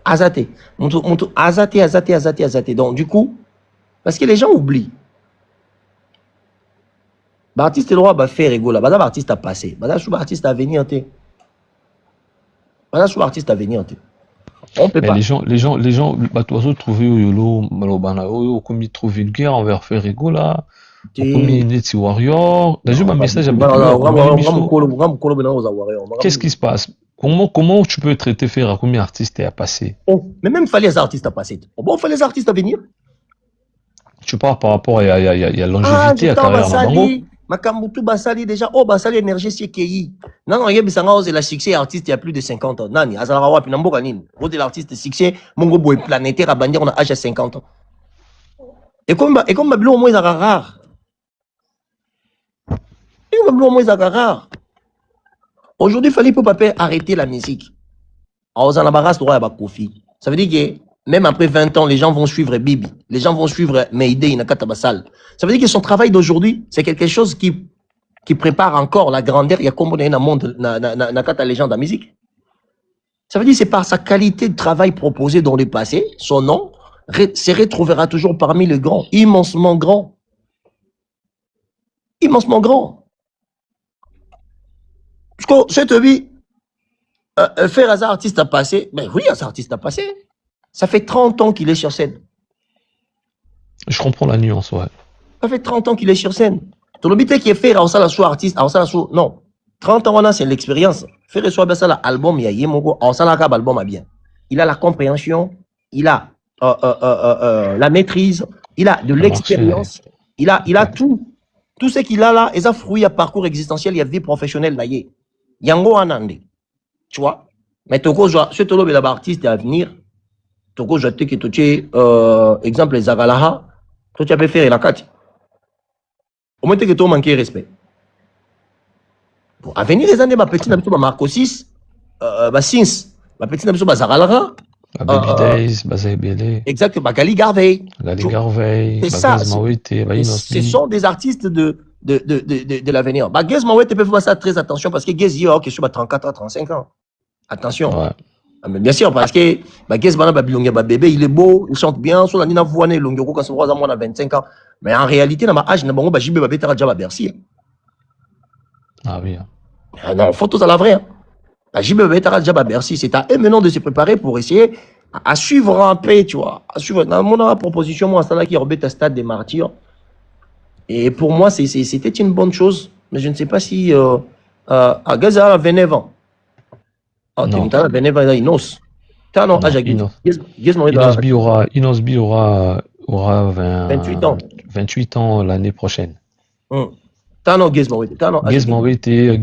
Azate. Azate. Donc, du coup, parce que les gens oublient. L'artiste droit va faire rigoler. Bah, l'artiste a passé. Bah, l'artiste à venir. L'artiste à venir. On peut pas. Les gens, bah, toi, trouver yolo, malobana, comme ils trouvent vulgaire envers faire rigoler. Comme Netsi Warrior. D'ailleurs, ma message a qu'est-ce qui se passe? Comment tu peux traiter faire à combien artiste est à passer? Oh, mais même fallait les artistes à passer. Bon, fallait les artistes à venir. Tu parles par rapport à la longévité à carrière. Makambutu Basali déjà, oh Basali énergie c'est qui? Non, il y a des la succès artiste il y a plus de 50 ans. Nani, Azara Wapi, Namboka Nini. Rode l'artiste succès, Mongo Boy planétaire à bandir on a âge de 50 ans. Et comme Babylon au moins ça rare. Et comme Babylon au moins ça rare. Aujourd'hui, il fallait pour pas arrêter la musique. Alors, on a barrage droit à Kofi. Ça veut dire que même après 20 ans, les gens vont suivre Bibi. Les gens vont suivre Meide Inakata Bassal. Ça veut dire que son travail d'aujourd'hui, c'est quelque chose qui prépare encore la grandeur. Il y a comme on est dans le monde, Nakata légende de la musique. Ça veut dire que c'est par sa qualité de travail proposé dans le passé, son nom se retrouvera toujours parmi les grands, immensement grand. Immensement grand. Parce que cette vie, faire un artiste à passer, ben oui, un artiste à passer. Ça fait 30 ans qu'il est sur scène. Je comprends la nuance, ouais. Ça fait 30 ans qu'il est sur scène. Tout le but qui est fait, artiste, non. 30 ans, on a, c'est l'expérience. Faire soit ça l'album, il y a Yemogo, album a bien. Il a la compréhension, il a la maîtrise, il a de l'expérience, il a tout. Tout ce qu'il a là, et ça fruit à parcours existentiel, il y a vie professionnelle là. Yango Anande. Tu vois? Mais Toko, ce Tolo est l'artiste à venir. Toko, je te que tu exemple, les Zagalaha, tu peux faire la carte. Au moins, que tu manques respect. Pour avenir les années, ma petite n'habite pas Marco 6, ma Sins, ma petite n'habite pas Zaralara, Baby Days, Bazebele, exact, Gali Garvey. Gali Garvey, C'est ça. Bagaz Mawete, Ce sont des artistes de l'avenir. Gaz Mawete peut faire ça très attention parce que Gaz, il est sur 34 à 35 ans. Attention. Ouais. Ah, mais bien sûr, parce que Gaz bébé, il est beau, il chante bien, sur la Nina Voine, Longo, quand c'est 3 ans, moi, on a 25 ans. Mais en réalité, dans ma âge, n'a pas Jibé Babé Taradja Bercy. Ah oui. Non, faut tout à la vraie. Jibé Babé Taradja Bercy, c'est à eux maintenant de se préparer pour essayer à suivre un peu, tu vois. À suivre. Dans mon proposition, moi, c'est là qui remet un stade des martyrs. Et pour moi, c'était une bonne chose. Mais je ne sais pas si à Gaza, 29 ans. Ah, Non. 29 ans, il n'ose. Non, Inosbi aura 28 ans. 28 ans l'année prochaine. Tano Gizmawete.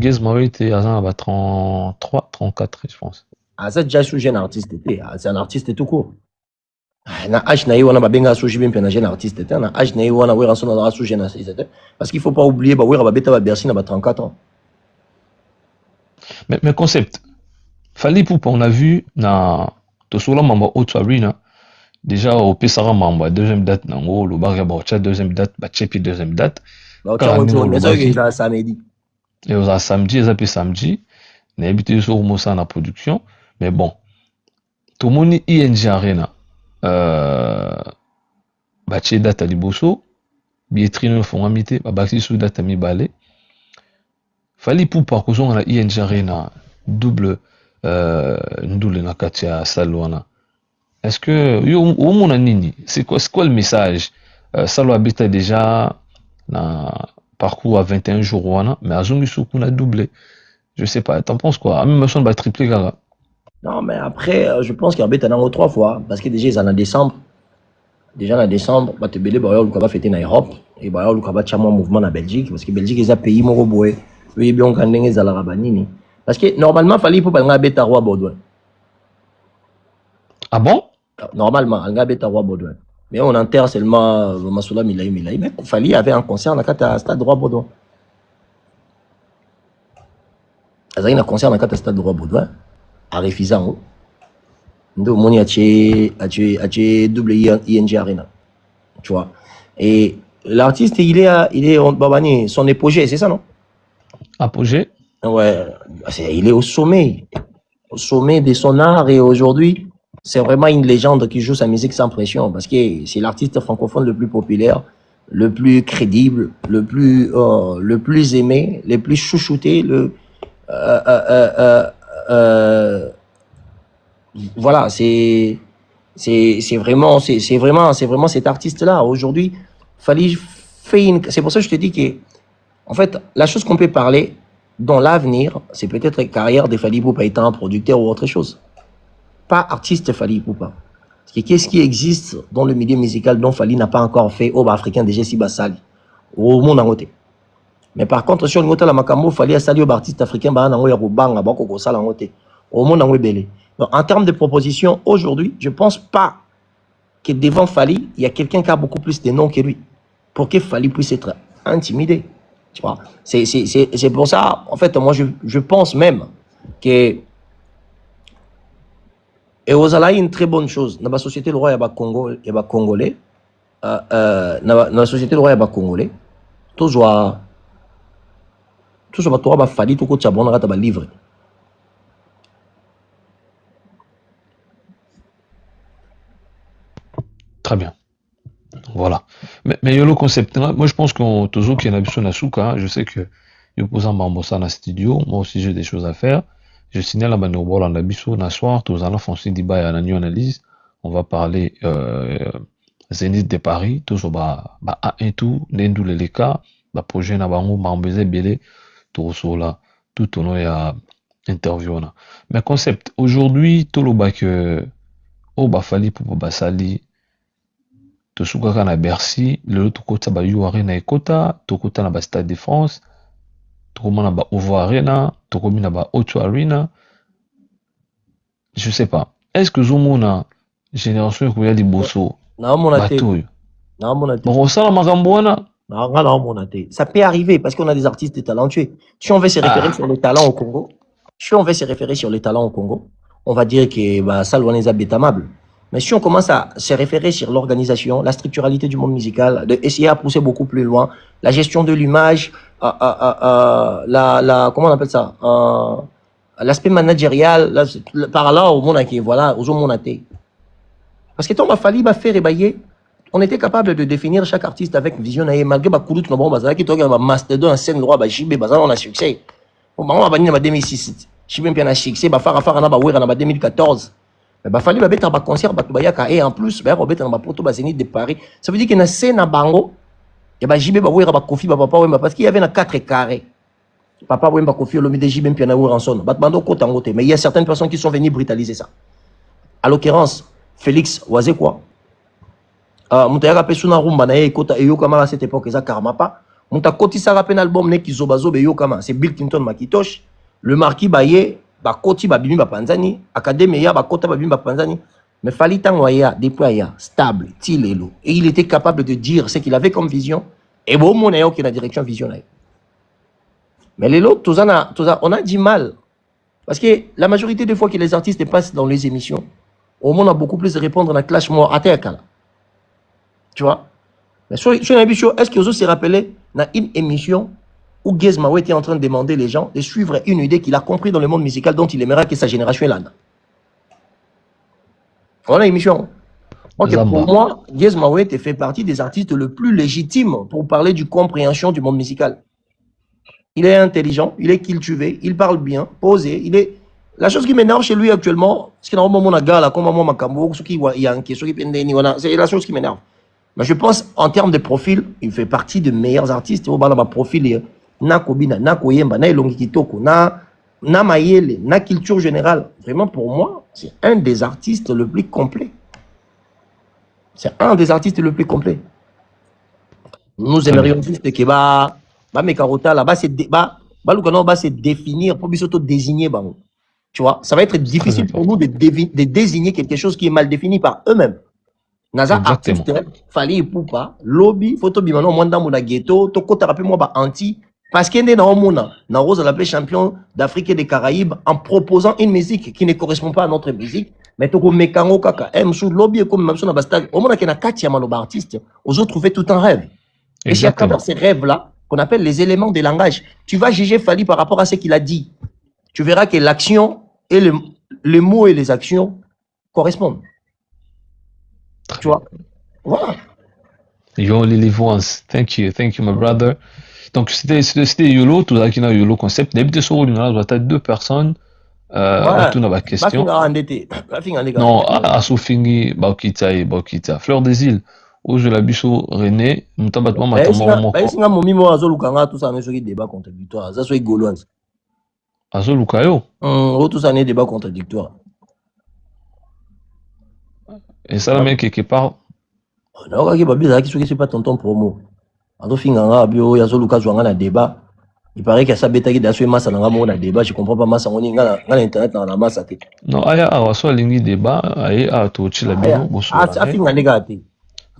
Gizmawete, Azan va 33, 34, je pense. Ah, c'est déjà un jeune artiste. C'est un artiste tout court. Na âge na wana babenga so jibin pe na jeune artiste te na âge na wana we ranso na so jeune artiste parce qu'il faut pas oublier ba we ba beta ba Bercy na ba 34 ans. Mais concept Fally Ipupa, on a vu na tosula mamba Auto Arena déjà au Pesara mamba deuxième date nango le bar ba deuxième date ba chepi deuxième date Ba ça samedi. Et aux samedi et samedi na habité sur Mosa na production mais bon tout moni ING Arena batie data liboso billetterie no fongami te babakisi su data mibale Fally Ipupa kozonga na ING Arena double ndule na kati ya salle wana. Est-ce que yo omona nini c'est quoi le message salle abita déjà na parcours à 21 jours wana mais azongi su kuna doublé je sais pas t'en penses quoi même son va tripler gaga. Non, mais après, je pense qu'il y a un an 3 fois. Parce que déjà, ils en ont décembre. Déjà, en décembre, bah, tu belé, bah, on va fêter en Europe. Et bah, on va faire un mouvement en Belgique. Parce que Belgique, ils ont payé mon robot. Oui, bien, on a gagné les Alarabanini. Parce que normalement, il fallait pas un bêta roi Baudouin. Ah bon? Normalement, un bêta roi Baudouin. Mais on enterre seulement Massoula Milaï. Mais il fallait avoir un concert dans le stade roi Baudouin. Il y a un concert dans le stade roi Baudouin. À Refizan, ndo moni a double ING Arena, tu vois. Et l'artiste, il est babani, son apogée, c'est ça, non? Apogée? Ouais, il est au sommet de son art et aujourd'hui, c'est vraiment une légende qui joue sa musique sans pression parce que c'est l'artiste francophone le plus populaire, le plus crédible, le plus aimé, le plus chouchouté, voilà, c'est vraiment cet artiste-là. Aujourd'hui, Fally fait c'est pour ça que je te dis que, en fait, la chose qu'on peut parler dans l'avenir, c'est peut-être la carrière de Fally Ipupa étant un producteur ou autre chose. Pas artiste Fally Ipupa. Parce que qu'est-ce qui existe dans le milieu musical dont Fally n'a pas encore fait au africain déjà si basali au monde en côté. Mais par contre, sur le côté la Makambo, Fally a sali au artiste africain, bah nango ya banga, bako ko sala en côté. Au monde en belé. Donc, en termes de propositions, aujourd'hui, je ne pense pas que devant Fally, il y a quelqu'un qui a beaucoup plus de noms que lui. Pour que Fally puisse être intimidé. Tu vois, c'est pour ça, en fait, moi, je pense même que et aux Alaïs, une très bonne chose. Dans la société, le roi, il y a Congolais. Dans la société, le roi, il y a Congolais. Tout soit Fally, tout le monde a livre. Très bien. Voilà. Mais le concept, moi je pense qu'on toujours qu'il y a une Nasuka, je sais que il pose un mambosa dans le studio, moi aussi j'ai des choses à faire. Je signale à Banobol en abisso, na soir, tous allons foncer débat et analyse. On va parler Zénith de Paris, toujours bah un tout, n'endou les cas, bah projet na bango, mambeze belé, tout là, tout au long à interview là. Mais concept, aujourd'hui, tout le bas que oh bah Fally pour basali tosukaka na Bercy lelo tokota ba Yo Arena ekota tokota na ba Stade de France tokomona ba OVO Arena tokomi na ba Auto Arena je sais pas est-ce que zomona génération ekoya liboso bato oyo bakosala makambo wana Non, non, non, mon athée. Ça peut arriver parce qu'on a des artistes talentueux. Si on veut se référer sur Ah, les talents au Congo, si on veut se référer sur les talents au Congo, on va dire que bah, ça, loin les abétamables. Mais si on commence à se référer sur l'organisation, la structuralité du monde musical, essayer à pousser beaucoup plus loin, la gestion de l'image, comment on appelle ça, l'aspect managérial, par là, au monde qui voilà, aux monde athée. Parce que ton Mafali va faire ébailler. On était capable de définir chaque artiste avec vision malgré Bakoulout, bon, Bazala, qui tourne un mastodon, un scène droit, Bajibé, Bazala, on a succès. Bon, on va venir en 2006. Jibé, puis on a succès, Bafara, Fara, Bawera, en 2014. Mais Fali, Babet, un concert, Batoubayaka, et en plus, Robert, en Poto, Bazénith de Paris. Ça veut dire qu'il y a une scène à Bango, et Bajibé, Bawera, Bakofi, Papa, Wemba, parce qu'il y avait 4 carrés. Papa, Wemba, Kofi, Olomide, Jibé, puis on a Ranson. Batbando, Kotangote. Mais il y a certaines personnes qui sont venues brutaliser ça. À l'occurrence, Félix Oazé, quoi. Moutayaka pesuna rumba na ekota eyokama à cette époque eza Karmapa. Mouta koti sara pen album ne kizobazo be yokama c'est Bill Clinton Makitosh. Le marquis baye ba koti ba bimi ba panzani, académie ya ba kota ba bimi ba panzani. Mais fali tangoya déploya stable tilelo et il était capable de dire ce qu'il avait comme vision et bon mon ayo qui la direction visionnaire. Mais les autres on a du mal parce que la majorité des fois que les artistes passent dans les émissions, au monde a beaucoup plus de répondre à la clash moi à terre. Tu vois? Mais sur une émission, est-ce que vous se rappelez dans une émission où Gizmao était en train de demander les gens de suivre une idée qu'il a compris dans le monde musical dont il aimerait que sa génération est là. Voilà l'émission. Okay, pour moi, Gizmao fait partie des artistes le plus légitimes pour parler du compréhension du monde musical. Il est intelligent, il est cultivé, il parle bien, posé, il est... La chose qui m'énerve chez lui actuellement, c'est qu'il y a un moment c'est la chose qui m'énerve. Mais je pense, en termes de profil, il fait partie des meilleurs artistes. Au bas profil, na Kobina, na Koyemba, na Elongi Kitoko, na Mayele, na culture générale. Vraiment, pour moi, c'est un des artistes le plus complet. C'est un des artistes le plus complet. Nous aimerions juste que Mekarota, là-bas, c'est se définir, pour désigner. Tu vois, ça va être difficile pour nous de désigner quelque chose qui est mal défini par eux-mêmes. Naza artiste, fali poupa, lobby, photo bimano, mwanda mona ghetto, toko tarape moi ba anti, parce qu'il y a na rose l'appelé champion d'Afrique et des Caraïbes en proposant une musique qui ne correspond pas à notre musique, mais toko mekango kaka, sous lobby comme même na bastag, au moment qu'il y a 4 maloba artistes, aux autres trouver tout un rêve. Et c'est à travers ces rêves-là qu'on appelle les éléments des langages. Tu vas juger Fali par rapport à ce qu'il a dit. Tu verras que l'action et les mots et les actions correspondent. Tu vois? Voilà. Yo, Lily Vance, thank you, my brother. Donc, c'était YOLO, tout ça qui n'a YOLO concept. D'habitude, sur le numéro, tu as 2 personnes, tout dans la question. Non, à Sofingi, Baukita, Fleur des Îles, où je l'ai biso René, nous t'as battu ma tombe. Bah, c'est un moment où Azolukanga, tout ça, n'est pas débat contradictoire. Ça, c'est Gauloise. Azolukayo? Tout ça, n'est débat contradictoire. Et ça, le mec, quelque part. Non, c'est pas tonton promo. Azofinganga, bio, Yazoluka, jouant un débat. Il paraît qu'il y a ça bêta qui a suivi massa dans un débat. Je comprends pas massa, on est à l'internet dans la masse. Non, aya, awa, soit lingi débat, aya, a to chila bino, bosso. Afinga négati.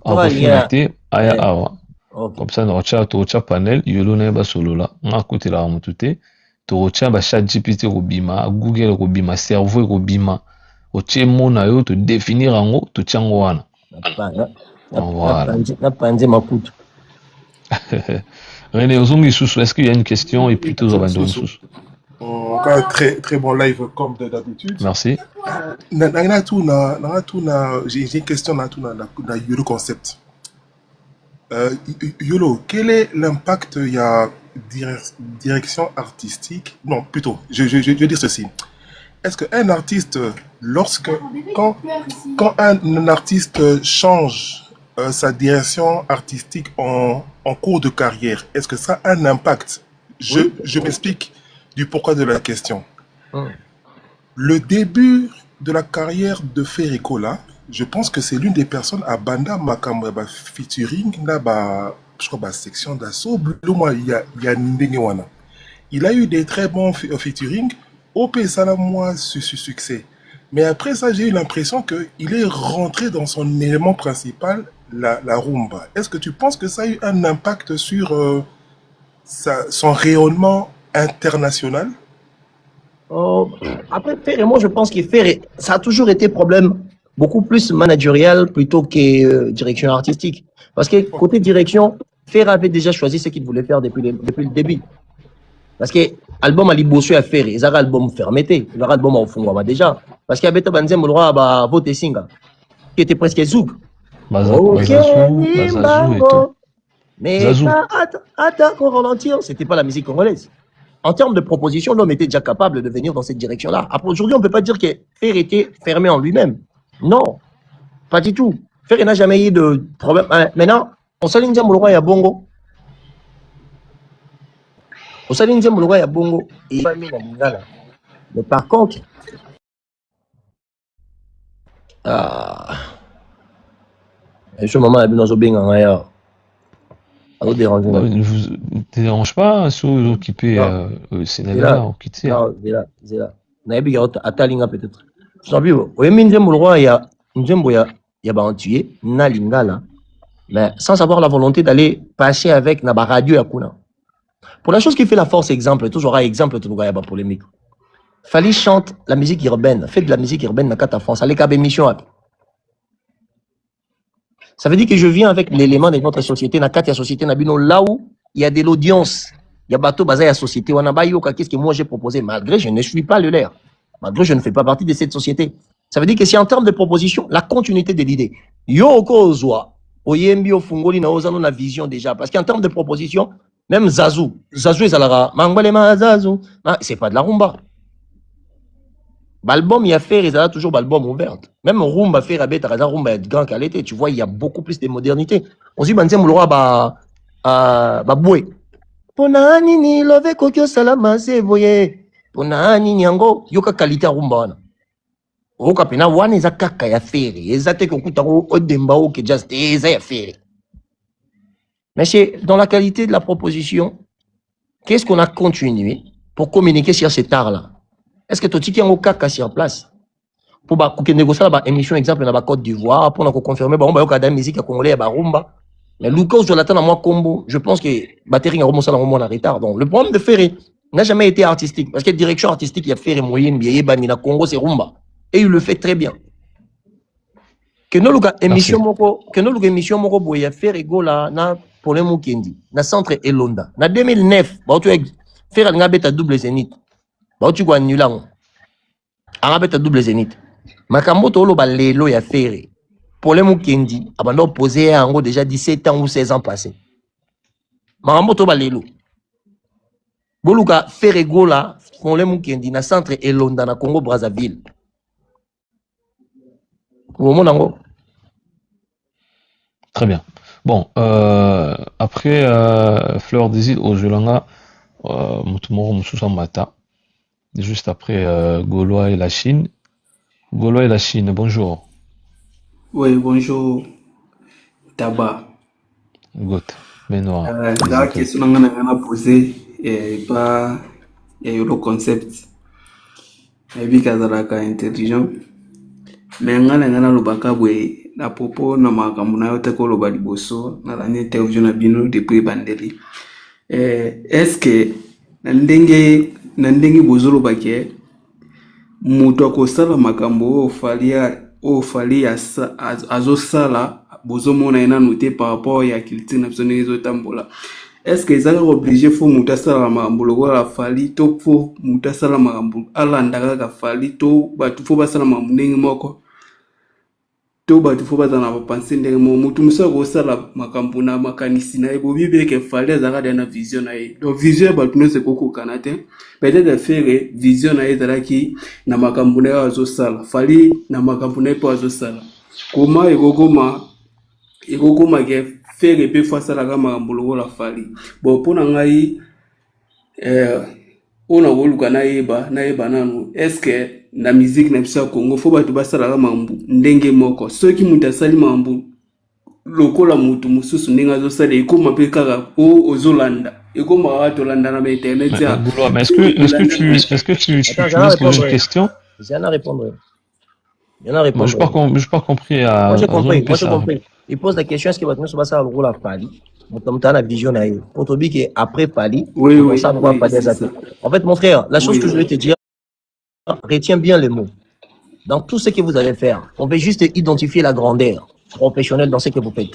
Aya, awa. Comme ça, on tient to panel, yolo ne ba solo là. On a côté là, on touté. To tient ba chat GPT robima, Google robima, cerveau robima. O tient mon ayo, te définir en haut, to tient wana. Voilà. René, est-ce qu'il y a une question et plutôt très, très bon live comme d'habitude. Merci. J'ai une question dans YOLO concept. YOLO, quel est l'impact il y a direction artistique? Non, plutôt, je vais dire ceci. Est-ce qu'un artiste, quand un artiste change sa direction artistique en cours de carrière, est-ce que ça a un impact? Je m'explique du pourquoi de la question. Le début de la carrière de Ferricola, je pense que c'est l'une des personnes à Banda Makamweba featuring, je crois, section d'assaut, il a eu des très bons featuring. OP Salamwa succès. Mais après ça, j'ai eu l'impression qu'il est rentré dans son élément principal la rumba, est-ce que tu penses que ça a eu un impact sur son rayonnement international? Oh, après, Ferré, moi, je pense que Ferré, ça a toujours été problème beaucoup plus managérial plutôt que direction artistique. Parce que côté direction, Ferré avait déjà choisi ce qu'il voulait faire depuis le début. Parce que l'album Ali Bosso a Ferré, il y a un album fermé, il y a un album au fond déjà. Parce qu'il y avait un album à voter Singa, qui était presque Zouk. Bazazou et tout. Mais Zazou. attends, qu'on ralentit, c'était pas la musique congolaise. En termes de proposition, l'homme était déjà capable de venir dans cette direction-là. Après, aujourd'hui, on ne peut pas dire que Ferré était fermé en lui-même. Non, pas du tout. Ferré n'a jamais eu de problème. Maintenant, on s'aligne à Mouloua et à Bongo. On s'aligne à Mouloua et à Bongo. Et mais par contre, ce moment, il y a un Ne vous dérange pas si vous occupez au Sénégal, au Kiti. Non, c'est là. Atalinga peut-être. Sabi, oyemi nzembo roi ya nzembo ya bantuye na lingala, mais sans avoir la volonté d'aller passer avec na radio ya kuna. Pour la chose qui fait la force, exemple, toujours un exemple de ya ba polémique. Fali chante la musique urbaine, fait de la musique urbaine na kata France, allez kabe mission. Ça veut dire que je viens avec l'élément de notre société, na kata société na bino là où il y a de l'audience. Il y a bateau basé à la société. Qu'est-ce que moi j'ai proposé? Malgré je ne suis pas le leur. Malgré je ne fais pas partie de cette société. Ça veut dire que c'est en termes de proposition, la continuité de l'idée. Yo kozwa, oyembi ofungoli na ozano na vision déjà. Parce qu'en termes de proposition, même Zazou est alara, mangbalema Zazou, c'est pas de la rumba. L'album il y a fait, il a toujours l'album ouvert. Même rumba fait rabet, rumba est grand qualité. Tu vois, il y a beaucoup plus de modernité. On se dit, banzem l'ora ba boué. Pona nini love kokyo salama se boye. Pona nini yango yoka qualité rumba wana. Oka pena wana eza kaka ya fere. Eza te kokuta ko odemba o ke just eza ya fere. Mais c'est dans la qualité de la proposition, qu'est-ce qu'on a continué pour communiquer sur cet art-là? Est-ce que totiki yango kaka sur place? Pour ba ko négocier la émission exemple na ba Côte d'Ivoire pour na ko confirmer ba yoka da musique ya congolais ya ba rumba. Mais Lucas Jonathan à moi combo, je pense que batterie a remonté en retard. Donc le problème de Ferré n'a jamais été artistique parce que direction artistique il y a Ferré moyen bien Bamina Congo c'est rumba et il le fait très bien. Que nous luka émission moko boy ya Ferré go là na problème Kendi na centre Elonda na 2009 ba tu Ferré nga beta double zénith ba tu ko annulango nga beta double zénith makambo to lo ba lelo ya Ferré. Problème Kendi, abandon posé en gros déjà 17 ans ou 16 ans passés. Marambo to balelo. Boluka Ferrego là, problème Kendi na centre Elonda na Congo Brazzaville. Très bien. Bon, après Fleur des îles au Jolanga, Mutumoro Mususa Mata, juste après Gaulois et la Chine. Gaulois et la Chine, bonjour. Oui, bonjour, Taba. Good. Benoît. La question que je vais poser est pas le concept. Et puis, quand on est intelligent, mais on a le bakabwe à propos de ma campagne de ko loba liboso na la interview na bino depuis Bandeli. Est-ce que ndenge bozolo baké muto akosala makambo ofali azosala bozomona ena noté par rapport ya culture nationale ezotambola. Est-ce que ezaka obligé fo muto asala makambo lokola fali to fo muto asala makambo alandaka ka fali to batu fo basala makambo ndenge moko to batu fo bazana bapense ndenge moko mutu muso akosala makambo na makanisi na ye bobi beke fali azaka na vision na ye. Donc vision batu no se kokokana te. Peut-être faire vision na ezalaki na makambo na azosala fali na makambo na po azosala koma ekokoma ke faire pe face la makambo lokola fali bon pona ngai ona woluka na yeba nanu est-ce que na musique na biso Congo fo batu basala makambo ndenge moko soki mutu asali makambo lokola mutu mususu ndenge azosala ekoma pe kaka o ozolanda. Et comme internet, mais est-ce que tu peux poser une question? J'en ai répondu. Je n'ai pas compris. Moi j'ai compris. il pose la question, est-ce que maintenant, ça va ça le rôle à Fali? On a la vision d'ailleurs. Pour te dire qu'après Fali, Oui, ça ne va oui, pas c'est des ça. En fait, mon frère, la chose Oui, que je vais te dire, retiens bien les mots. Dans tout ce que vous allez faire, on veut juste identifier la grandeur professionnelle dans ce que vous faites.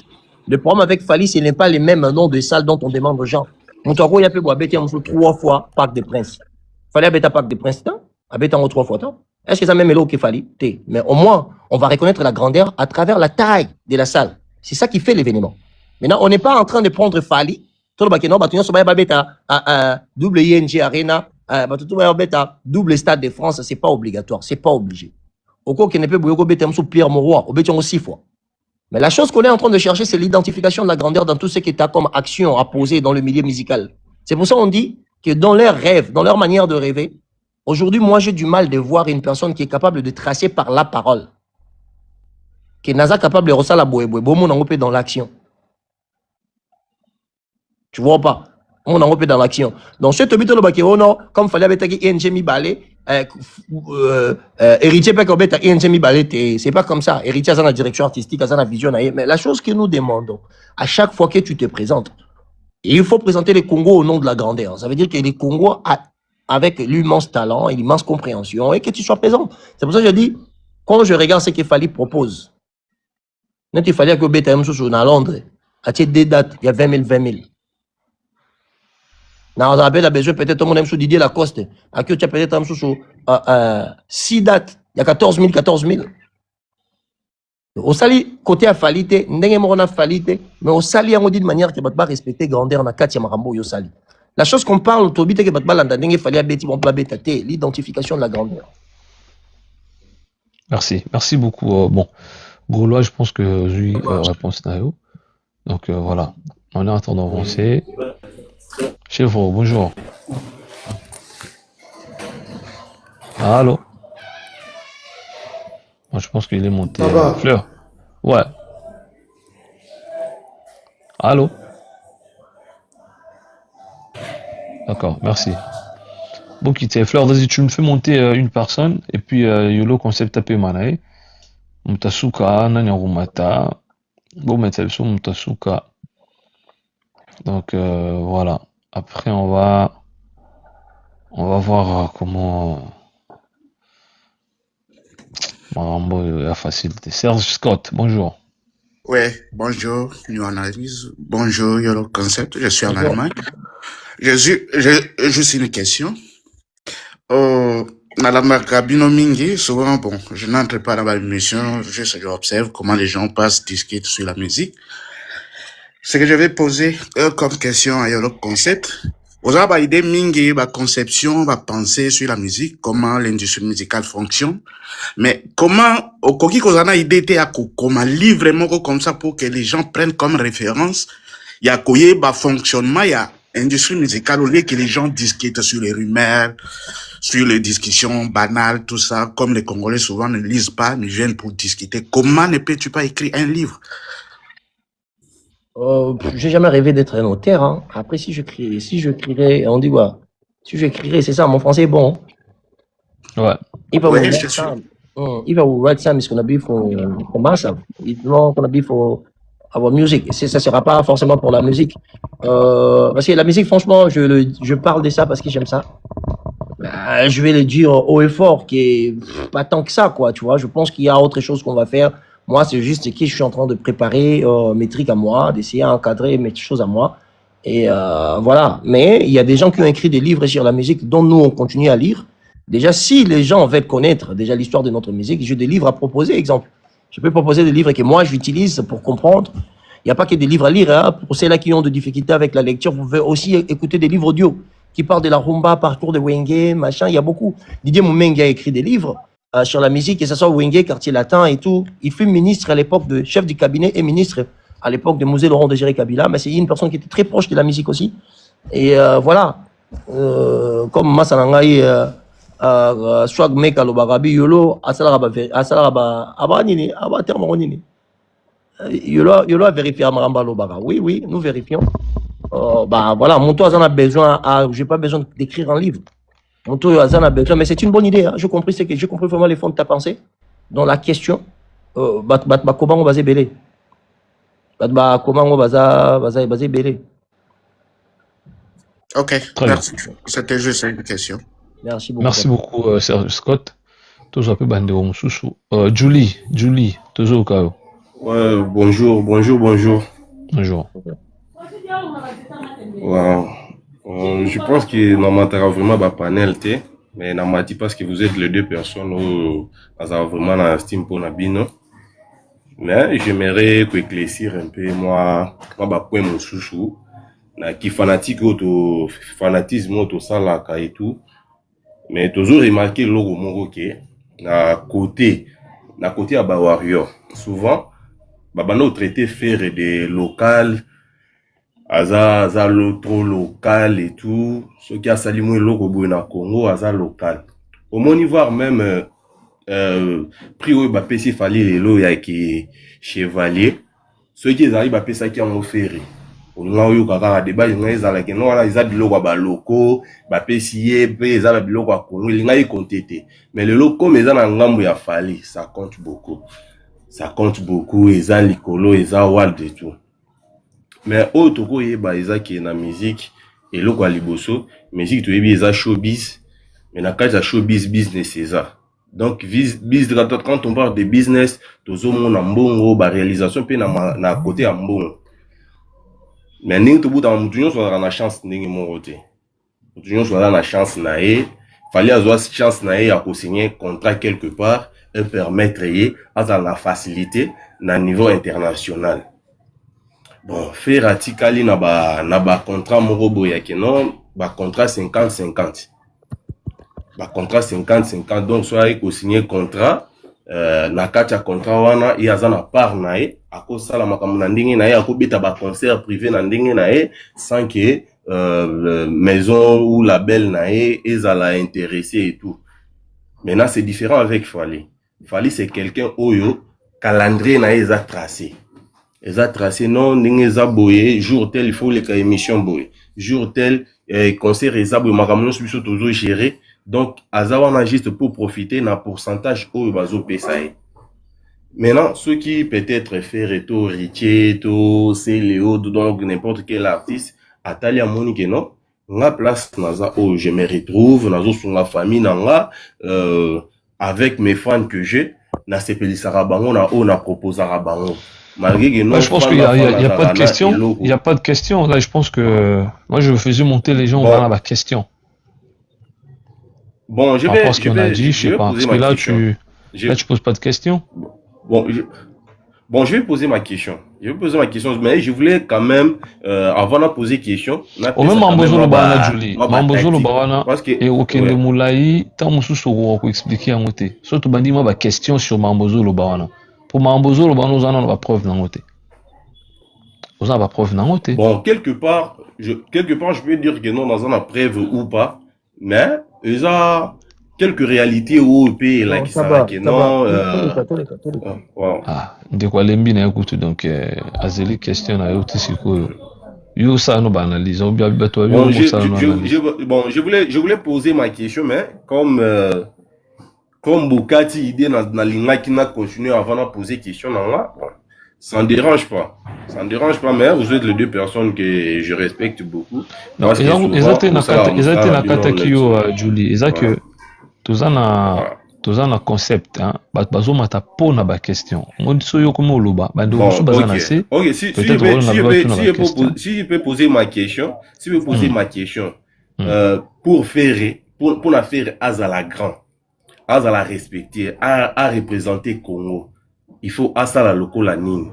Le problème avec Fali, ce n'est pas les mêmes noms de salles dont on demande aux gens. Moutouako, il y a pu boire 3 fois Parc des Princes. Fali habite à Parc des Princes, habite en haut 3 fois. Est-ce que ça même est là qu'il fallait? Mais au moins, on va reconnaître la grandeur à travers la taille de la salle. C'est ça qui fait l'événement. Maintenant, on n'est pas en train de prendre Fali. Tout le bakeno, batunya soba babeta à double ING Arena, batutu babeta double Stade de France, c'est pas obligatoire, c'est pas obligé. Au cours qui ne peut pas bêter sous Pierre Mauroy, au béton 6 fois. Mais la chose qu'on est en train de chercher, c'est l'identification de la grandeur dans tout ce qui est comme action à poser dans le milieu musical. C'est pour ça qu'on dit que dans leurs rêves, dans leur manière de rêver, aujourd'hui, moi, j'ai du mal de voir une personne qui est capable de tracer par la parole. Qui n'est capable de ressentir la boue, dans l'action. Tu vois pas? On en repère dans l'action. Donc, ce que tu as comme il fallait avec ING mi balé, héritier peut qu'on bête ING mi balé, c'est pas comme ça. Héritier a la direction artistique, a la vision. Mais la chose que nous demandons, à chaque fois que tu te présentes, il faut présenter les Congos au nom de la grandeur. Ça veut dire que les Congos, avec l'immense talent et l'immense compréhension, et que tu sois présent. C'est pour ça que je dis, quand je regarde ce qu'il fallait propose, il fallait que bête à Londres, à des dates, il y a 20 000. Non, on a besoin peut-être tout le monde aime sous Didier Lacoste. À qui tu as peut-être sous 6 dates. Il y a 14 000. Au sali, côté à falite, n'est pas falite, mais au sali, on dit de manière que tu vas respecter grandeur dans 4e Marambo au sali. La chose qu'on parle, tu que tu vas l'entendre, fallait bêti, on peut bêter, l'identification de la grandeur. Merci. Merci beaucoup. Bon, Gaulois, je pense que j'ai eu réponse Nayo. Donc voilà. On est en train d'avancer. Chef, bonjour. Allô? Moi, je pense qu'il est monté. Fleur. Ouais. Allô? D'accord, merci. Bon, quitter. Fleur, vas-y, tu me fais monter une personne. Et puis, Yolo concept tapé manae. Mutasuka, Nanyarumata. Bon, Metselso, Mutasuka. Donc, voilà. Après, on va voir comment Marambo a facilité. Serge Scott, bonjour. Ouais, bonjour, New Analyse. Bonjour, Yolo Concept. Je suis en Allemagne. Juste une question. Madame Gabino Mingi, souvent, bon, je n'entre pas dans ma émission, juste j'observe comment les gens passent, discutent sur la musique. Ce que je vais poser comme question à Yolo Concept, vous avez idée Mingi, ma conception, ma pensée sur la musique, comment l'industrie musicale fonctionne, mais comment, au Koki Kozana idée à comment livre vraiment comme ça pour que les gens prennent comme référence, il y a Koye, bah, fonctionnement, il y a industrie musicale au lieu que les gens discutent sur les rumeurs, sur les discussions banales, tout ça, comme les Congolais souvent ne lisent pas, mais viennent pour discuter. Comment ne peux-tu pas écrire un livre? J'ai jamais rêvé d'être un auteur. Hein. Après, si j'écrirais, on dit quoi? Si j'écrirais, c'est ça, mon français est bon. Ouais. Il va vous write some is gonna be for myself. It's not gonna be for our music. Ça sera pas forcément pour la musique. Parce que la musique, franchement, je parle de ça parce que j'aime ça. Je vais le dire haut et fort, qui est pas tant que ça, quoi. Tu vois, je pense qu'il y a autre chose qu'on va faire. Moi, c'est juste que je suis en train de préparer mes trucs à moi, d'essayer d'encadrer mes choses à moi. Et voilà. Mais il y a des gens qui ont écrit des livres sur la musique dont nous, on continue à lire. Déjà, si les gens veulent connaître déjà l'histoire de notre musique, j'ai des livres à proposer, exemple. Je peux proposer des livres que moi, j'utilise pour comprendre. Il n'y a pas que des livres à lire. Hein. Pour ceux-là qui ont de difficultés avec la lecture, vous pouvez aussi écouter des livres audio qui parlent de la rumba, parcours de Wenge, machin. Il y a beaucoup. Didier Moumengue a écrit des livres sur la musique, que ce soit Wenge, Quartier Latin et tout. Il fut ministre à l'époque de chef du cabinet et ministre à l'époque de Mosée Laurent Désiré Kabila. Mais c'est une personne qui était très proche de la musique aussi. Et voilà. Comme Massanangaï, swag meka lo bagabi yolo asala aba nini aba terme nini yolo a vérifié maramba lo baga. Oui, nous vérifions. Bah voilà, mon tour a besoin, j'ai pas besoin d'écrire un livre. Mon tour a besoin, mais c'est une bonne idée. Hein. J'ai compris vraiment les fonds de ta pensée dans la question. Comment on va se belé. Bah, comment on va belé. Ok, Très bien. merci. C'était juste une question. Merci beaucoup. Merci beaucoup, Serge Scott. Toujours un peu bandé au Moussoussou. Julie, toujours au cas où. Ouais, bonjour. Bonjour. Wow. Je pense que nous avons vraiment un panel, mais nous avons dit parce que vous êtes les deux personnes où nous avons vraiment un estime pour Nabino. Mais j'aimerais éclaircir un peu, moi, point mon chouchou, qui fanatique au fanatisme au salaka et tout. Mais toujours remarqué logo moroké, na côté à Warrior. Souvent, babano traité faire des locales, aza trop local et tout. Ce qui a sali moins logo na Congo, aza local. Au moins y voir même prix où ba PC fallait les lots ya qui chevalier. Ceux qui arrivent à PC qui ont offert. Olinga oyo kaka débat linga ezala ke no wana eza biloko ba loko ba pesiye pe eza biloko ya Congo linga ikontete mais le loko comme eza na ngambo ya fali ça compte beaucoup eza likolo eza wild et tout mais autre ko yeba eza ki na musique eloko ya liboso musique to yebi eza showbiz mais na kati ya showbiz business eza donc quand on parle de business tozo mona mbongo ba réalisation pe na côté ya mbongo. Mais nous avons la chance la chance fallait avoir chance à signer contrat quelque part et permettre à la facilité na niveau international. Bon, faire atikali na ba contrat morobo ya non, ba contrat 50-50. Ba contrat 50-50 donc soit signer contrat na kati ya contrat wana yaza na part na akosala makambo na ndenge na akobeta ba concert privé na ndenge na sans que maison ou label na ezala intéressé et tout. Maintenant c'est différent avec Fally. Fally c'est quelqu'un oyo calendrier na eza tracé non ndenge eza boye jour tel il faut les émission boye jour tel concert eza boye makambo nyonso biso toujours gérer. Donc, Azawana juste pour profiter d'un pourcentage au bazo pesaï. Maintenant, ceux qui peut-être fait Reto, Richier, c'est Léo, donc n'importe quel artiste, Atalia Monique, non? La place, naza, oh, je me retrouve, nazo sur la famille, nanga, avec mes fans que j'ai, na sepeli sarabango, na propose arabango. Malgré que non, je pense qu'il y a pas de question. Il y a pas de question. Là, je pense que, moi, je faisais monter les gens dans la question. Bon, je poses pas de questions. Bon, je vais poser ma question. Mais je voulais quand même, avant de poser question, même Mambozolo Bana Julie. Mambozolo Bana, et aucun de Moulaï, tant Moussou pour expliquer à moté. Surtout, bandi ma question sur Mambozolo Bana. Pour Mambozolo Bana, nous en avons la preuve dans moté. Vous avez la preuve dans moté. Bon, quelque part, je peux dire que non, dans la preuve ou pas, mais, il y a quelques réalités où on peut là qui ça que non ah de quoi lembi na écoute donc azeli question na yote siko yo ça nous analyse on bien toi bon je voulais poser ma question mais comme Bukati idée na linga qui n'a continué avant de poser question là bon, ça ne dérange pas mais vous êtes les deux personnes que je respecte beaucoup non ils étaient na kata kiyo Julie ils que tous en concept hein bazo mata pona ba question ngodi soyo comme loba ba ndo so bazana c'est OK si je peux poser ma question pour la faire azala grand azala respecter à représenter Congo il faut asala lokola nini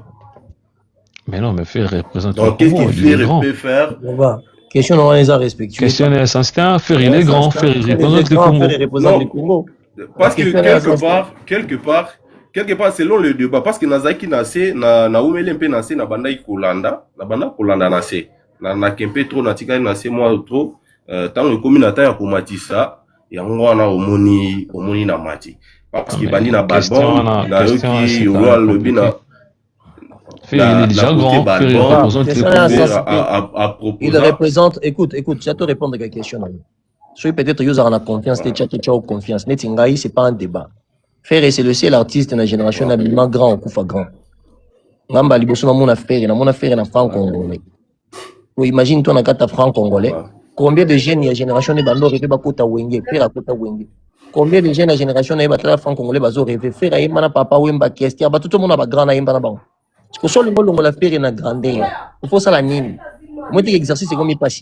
mais non mais faire représenter donc qu'est-ce qu'il peut faire question non les a respectueux question est instant faire il est grand faire il représente le Congo parce que quelque part selon le débat parce que nazaki nase na umele mpe nase na banda kolanda nase na kempe trop na tikali nase moi trop tant komi na ta ya komatisa yango wana omoni na mati parce que bandi na balbon na yoki yo lobi na il est déjà grand, il représente, écoute, je vais te répondre à la question. Soyez peut-être vous avez confiance, confiance. Netingaï, c'est pas un débat. Faire c'est le seul artiste de la génération habilement grand, Koufa grand. ngamba liboso na mon affaire na franc congolais. Ou imagine toi na kata franc congolais. Combien de jeunes ya génération ne bando rêver bakota wenge, faire akota wenge. Combien de jeunes ya génération na batala franc congolais bazo rêver, faire ayemba na papa wemba question, ba tout le monde ba grand na yemba na bango. Parce que sur le longo la faire na grandeur. Il faut ça la nini. Moi tes exercice c'est comme il passe.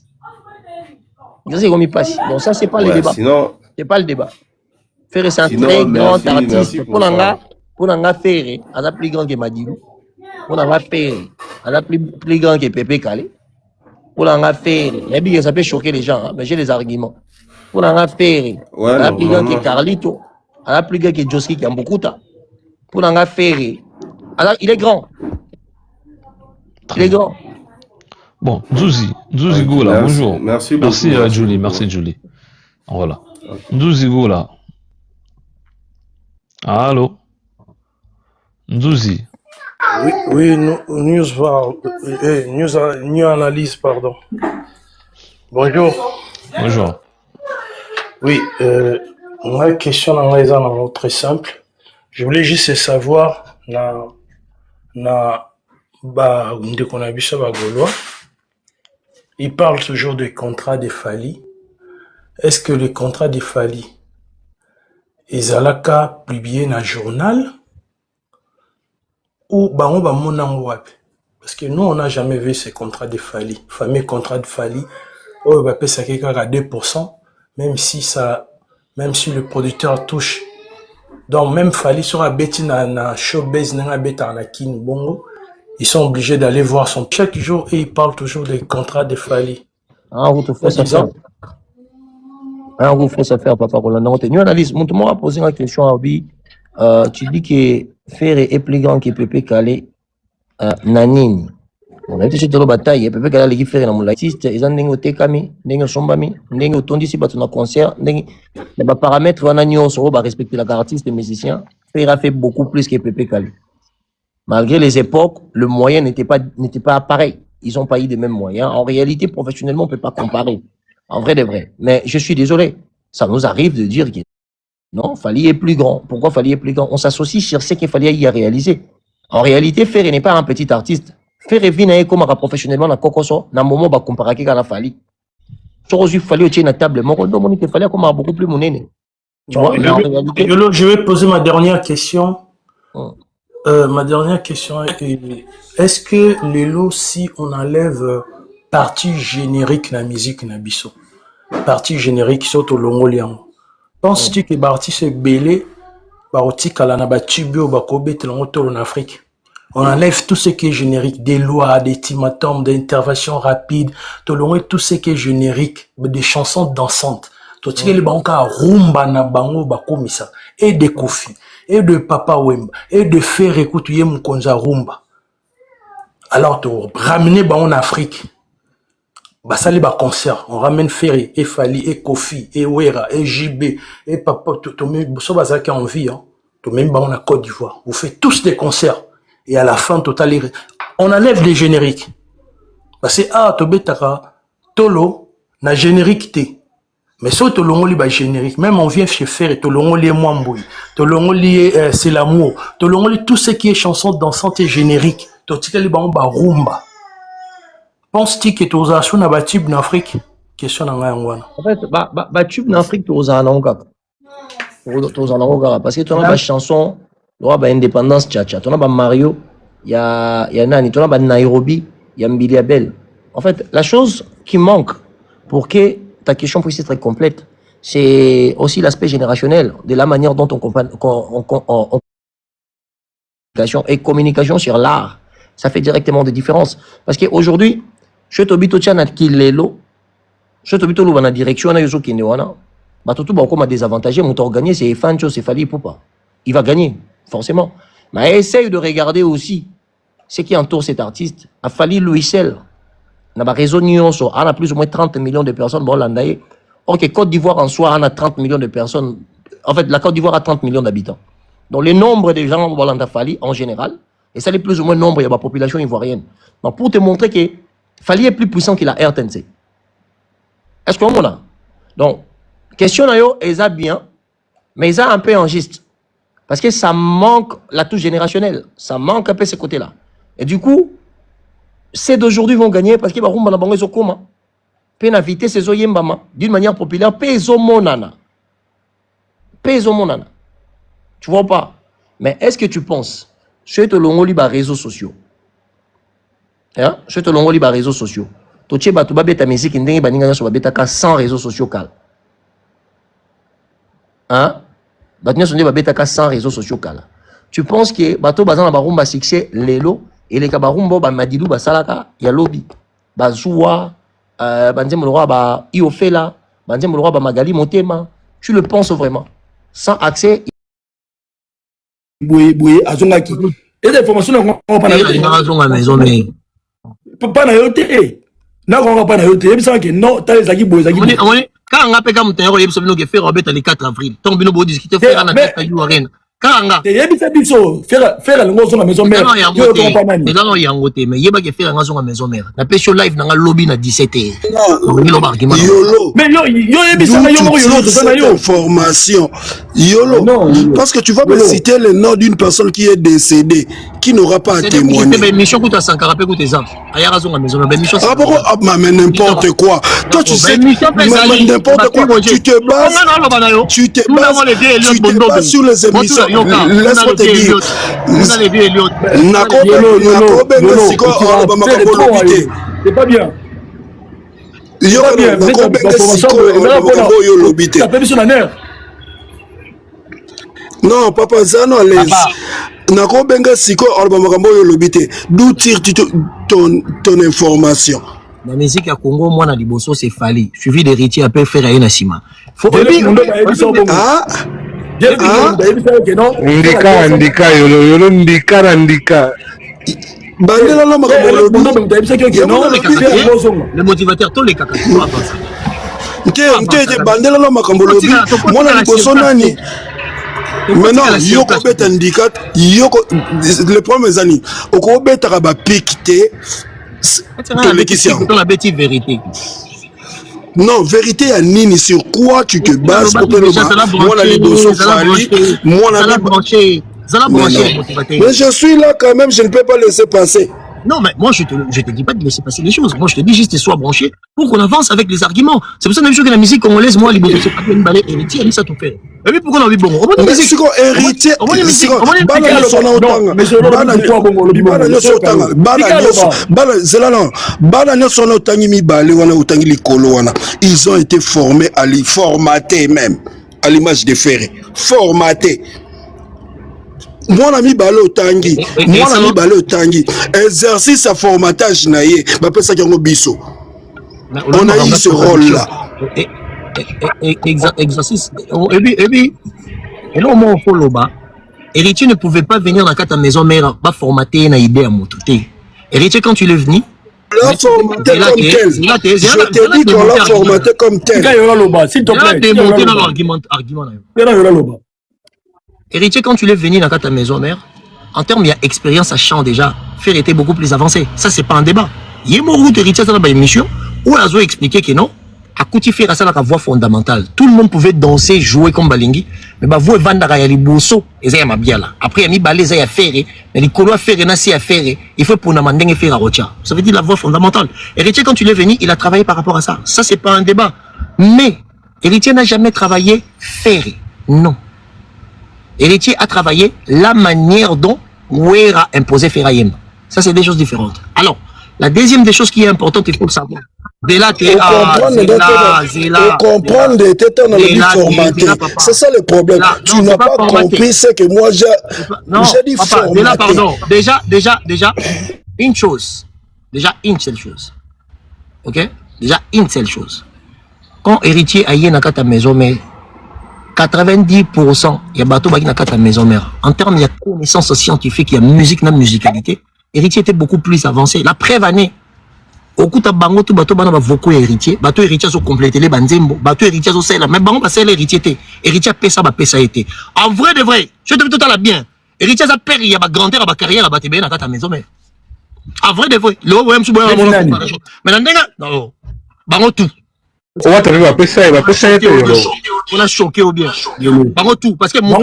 Exercice comme il passe. Donc ça c'est pas le débat. Sinon, C'est pas le débat. Faire c'est un sinon, très grand merci artiste. pour ça. Pour n'anga faire, à la plus grand que Madilou. Pour n'anga faire, à la plus grand que Pépé Calé. Pour n'anga faire, et bien ça peut choquer les gens, hein, mais j'ai les arguments. Pour n'anga faire, Ouais, à la plus grand que normalement. Carlito, à la plus grand que Joski Kambukuta. Pour n'anga faire, il est grand. Il est grand. Bon, Nzuzi Ok, Gola, merci, bonjour. merci beaucoup. Merci Merci Julie, beaucoup. merci Julie. Voilà. Ok. Nzuzi Gola. Allô? Nzuzi. Oui, oui, News Analyse, pardon. Bonjour. Bonjour. Oui, ma question est très simple. Je voulais juste savoir, il parle toujours des contrats de Fali. Est-ce que les contrats de Fali, ils ont publié dans le journal ou parce que nous, on n'a jamais vu ces contrats de Fali. Fameux contrat de Fali, on va payer ça à 2%, même si le producteur touche. Donc, même Fali sur la bêtise na showbiz, na bêta na kin bongo, ils sont obligés d'aller voir son chaque jour et ils parlent toujours des contrats de Fali. Ah, vous te faites ça faire. Disons, Ah, vous faites ça faire, papa Rolando. Nous analyse. Mon a posé une question à Obi. Tu dis que Ferré est plus grand que Pépé Calé. Nanini. On a été chez le bataille. Pépé Calé qui fait dans mon artiste. Ils ont n'engo tekami, n'engo sombami, n'engo tondi si battu na concert, n'engo. Les paramètres on a nion sur va respecter la artiste et musicien. Ferré a fait beaucoup plus que Pépé Calé. Malgré les époques, le moyen n'était pas pareil. Ils n'ont pas eu les mêmes moyens. En réalité, professionnellement, on ne peut pas comparer. En vrai de vrai. Mais je suis désolé. Ça nous arrive de dire que non, Fali est plus grand. Pourquoi Fali est plus grand? On s'associe sur ce qu'il fallait y réaliser. En réalité, Ferré n'est pas un petit artiste. Ferré vient comme un professionnellement dans Kokoso, dans le moment où on comparer avec la Fali. Si il fallait au table, mon rôle, il fallait comme beaucoup plus monnaie. Tu vois, mais en réalité. je vais poser ma dernière question. Hum. Ma dernière question est, est-ce que Lelo, si on enlève partie générique na musique na biso, partie générique surtout longolian, penses-tu que l'artiste est belé, barotika na batubio bakobe en Afrique? On enlève tout ce qui est générique, des lois, des ultimatums, des interventions rapides, tout ce qui est générique, des chansons dansantes. Tout ce qui est rumba na bango bakomisa, et de Kofi, et de Papa Wemba, et de faire écouter Mkonza rumba. Alors, tu ramener en Afrique, basali ba concert, on ramène Ferry, et Fali, et Kofi, et Wera, et JB, et Papa, tout même, ça basaki en vie, hein. Tout même en Côte d'Ivoire. Vous faites tous des concerts. Et à la fin, total, on enlève les génériques. Parce que, tobetaka, tolo, na générique té. Mais si tu as générique, même on vient chez Fer et tu as Mwamboui, tu as c'est l'amour, tu as tout ce qui est chanson dansante et générique, tu as rumba. Penses-tu que tu as un tube en Afrique? Question en fait, tube en Afrique, tu as un angaka. Parce que tu as une chanson, tu as une indépendance tchatcha, tu as Mario, il y a Nani, tu as Nairobi, il y a Mbiliabel. En fait, la chose qui manque pour que ta question puisse être complète, c'est aussi l'aspect générationnel de la manière dont on communication sur l'art. Ça fait directement des différences. Parce qu'aujourd'hui, je te bito tchanat kilelo, je te bito l'ouvana direction, na yoso kinewana, bah tout bah comme désavantagé, mon gagné, c'est Fancho, c'est Fali Poupa. Il va gagner, forcément. Mais essaye de regarder aussi ce qui entoure cet artiste. A Fali Louisel. On a réseau Nyonso, on a plus ou moins 30 millions de personnes. Bon, l'andaye. Or que Côte d'Ivoire en soi, on a 30 millions de personnes. En fait, la Côte d'Ivoire a 30 millions d'habitants. Donc, le nombre de gens en Fali, en général, et ça, c'est plus ou moins le nombre de la population ivoirienne. Donc, pour te montrer que Fali est plus puissant que la RTNC. Est-ce qu'on a? Donc, question nayo, ils a bien, mais ils a un peu injuste. Parce que ça manque la touche générationnelle. Ça manque un peu ce côté-là. Et du coup, ceux d'aujourd'hui vont gagner parce que barumba na bango ezo koma. Pe na vitesse ezo yembama d'une manière populaire, pe ezo monana. Pe ezo monana. Tu vois pas? Mais est-ce que tu penses, je te longoli ba réseaux sociaux. Hein? Je te longoli ba réseaux sociaux. Toche ba to ba beta musique ndenge baninga so ba beta ka 100 réseaux sociaux kal. Hein? Batinga so ndenge ba beta ka 100 réseaux sociaux kal. Tu penses que bato bazana barumba succès lelo et les kabarumbo ba madilou ba salaka ya lobby. Ba zuwa banzem le roi ba iofela, banzem le roi ba magali motema. Tu le penses vraiment? Sans accès Boué, azongaki. Et des formations on pas na maison mais pas na yote. Na on pas na yote. Et ça que non, t'as les zaki boué zaki. quand on a peka mutero yebso bino ke faire robert le 4 avril. Tant bino bo discuter faire na tête yu arena. Karanga. Et yebisa biso faire le ngozo na maison mère. Yo to pas nani. Non yangote mais yeba ke faire ngazo na maison mère. Na pesho live na lobby na 17h. Yolo. Mais yo yebisa na yo yolo to na yo formation. Yolo. Parce que tu vas me citer le nom d'une personne qui est décédée, qui n'aura pas à témoigner. Mais mission coûte à 140 pe coûte ça. Aya ngazo na maison mais mission. Ah pourquoi mais n'importe quoi. Toi tu sais n'importe quoi. Tu te bases sur les émissions. Laisse-moi te dire. C'est pas bien. Non, papa, ça non, les. Nakobenga siko alba makambo yo lobité. D'où tires-tu ton information? La musique à Congo, moi, na liboso, c'est Fali. Suivi d'héritier, après faire à Nasima. Faut Ah. Ndika yolo. Bandela la makambo le motivateur, tous les caca. Bandela la makambo lobi. Moi, na liboso nani. Maintenant, yoko beta indicat, yoko le premier année. Oko beta ba piqué. La bêtise vérité. Non, vérité à Nini, sur quoi tu te bases pour moi la liboso Fali, moi la branché. Mais je suis là quand même, je ne peux pas laisser passer. Non, mais moi, je te dis pas de laisser passer les choses. Moi, je te dis juste sois branché pour qu'on avance avec les arguments. C'est pour ça même chose que la musique congolaise, moi, les c'est pas une balai héritier, mais ça tout fait. Et puis pourquoi on a vu bon? Mais c'est quoi héritier? Ils ont été formés, formatés même, à l'image de Ferré. Formatés. Mon ami Balo Tangi, exercice à formatage naïe, ça biso. On a eu ce rôle-là. Exercice. Et puis, non, mon follow-ba. Héritier ne pouvait pas venir dans ta maison mère, pas formater une idée à mon touté. Héritier, quand tu l'es venu, l'a formaté comme tel. Je te dis qu'on l'a formaté comme tel. S'il te plaît. Héritier, quand tu l'es venu dans ta maison mère, en termes d'expérience à champ déjà, faire était beaucoup plus avancé. Ça, c'est pas un débat. Il y a mon route héritier dans une émission où elle a expliqué que non, à côté faire ça la voix fondamentale. Tout le monde pouvait danser, jouer comme Balingi, mais bah vous vendara ya liboso et ça y a bien là. Après il y a mis balé ça y a faire, mais les colo à faire et nasi à faire, il faut pour n'amandeng faire à rocha. Ça veut dire la voix fondamentale. Héritier quand tu l'es venu, il a travaillé par rapport à ça. Ça c'est pas un débat. Mais héritier n'a jamais travaillé faire. Non. Héritier a travaillé la manière dont Ouera imposé Ferrayem. Ça, c'est des choses différentes. Alors, la deuxième des choses qui est importante, il faut le savoir. Zéla, comprendre des têtes dans le formaté. C'est ça le problème. Là, tu n'as pas compris ce que moi j'ai dit formaté. Zéla, pardon. Déjà, une chose. Déjà, une seule chose. Ok? Déjà, une seule chose. Quand héritier a yé ta maison, mais 90% il y a bateau qui n'a qu'à ta maison mère. En termes de connaissances scientifiques, il y a musique, na musicalité. Héritier était beaucoup plus avancé. La preuve année, au coup de bango tout bateau bana beaucoup héritier, bateau héritier sont complété les banzembo, bateau héritier sont celle, mais bango pas celle héritier était. Héritier pesa ba pesa été. En vrai de vrai, je te dis tout à la bien. Héritier ça père il y a ba grandeur, ba carrière, ba tebe na ta maison mère. En vrai de vrai, le OM sous boya mon. Mais non, bango tout. On va t'arriver à pesa, il va pesa été. On a choqué ou bien. Bango tout parce que mon quand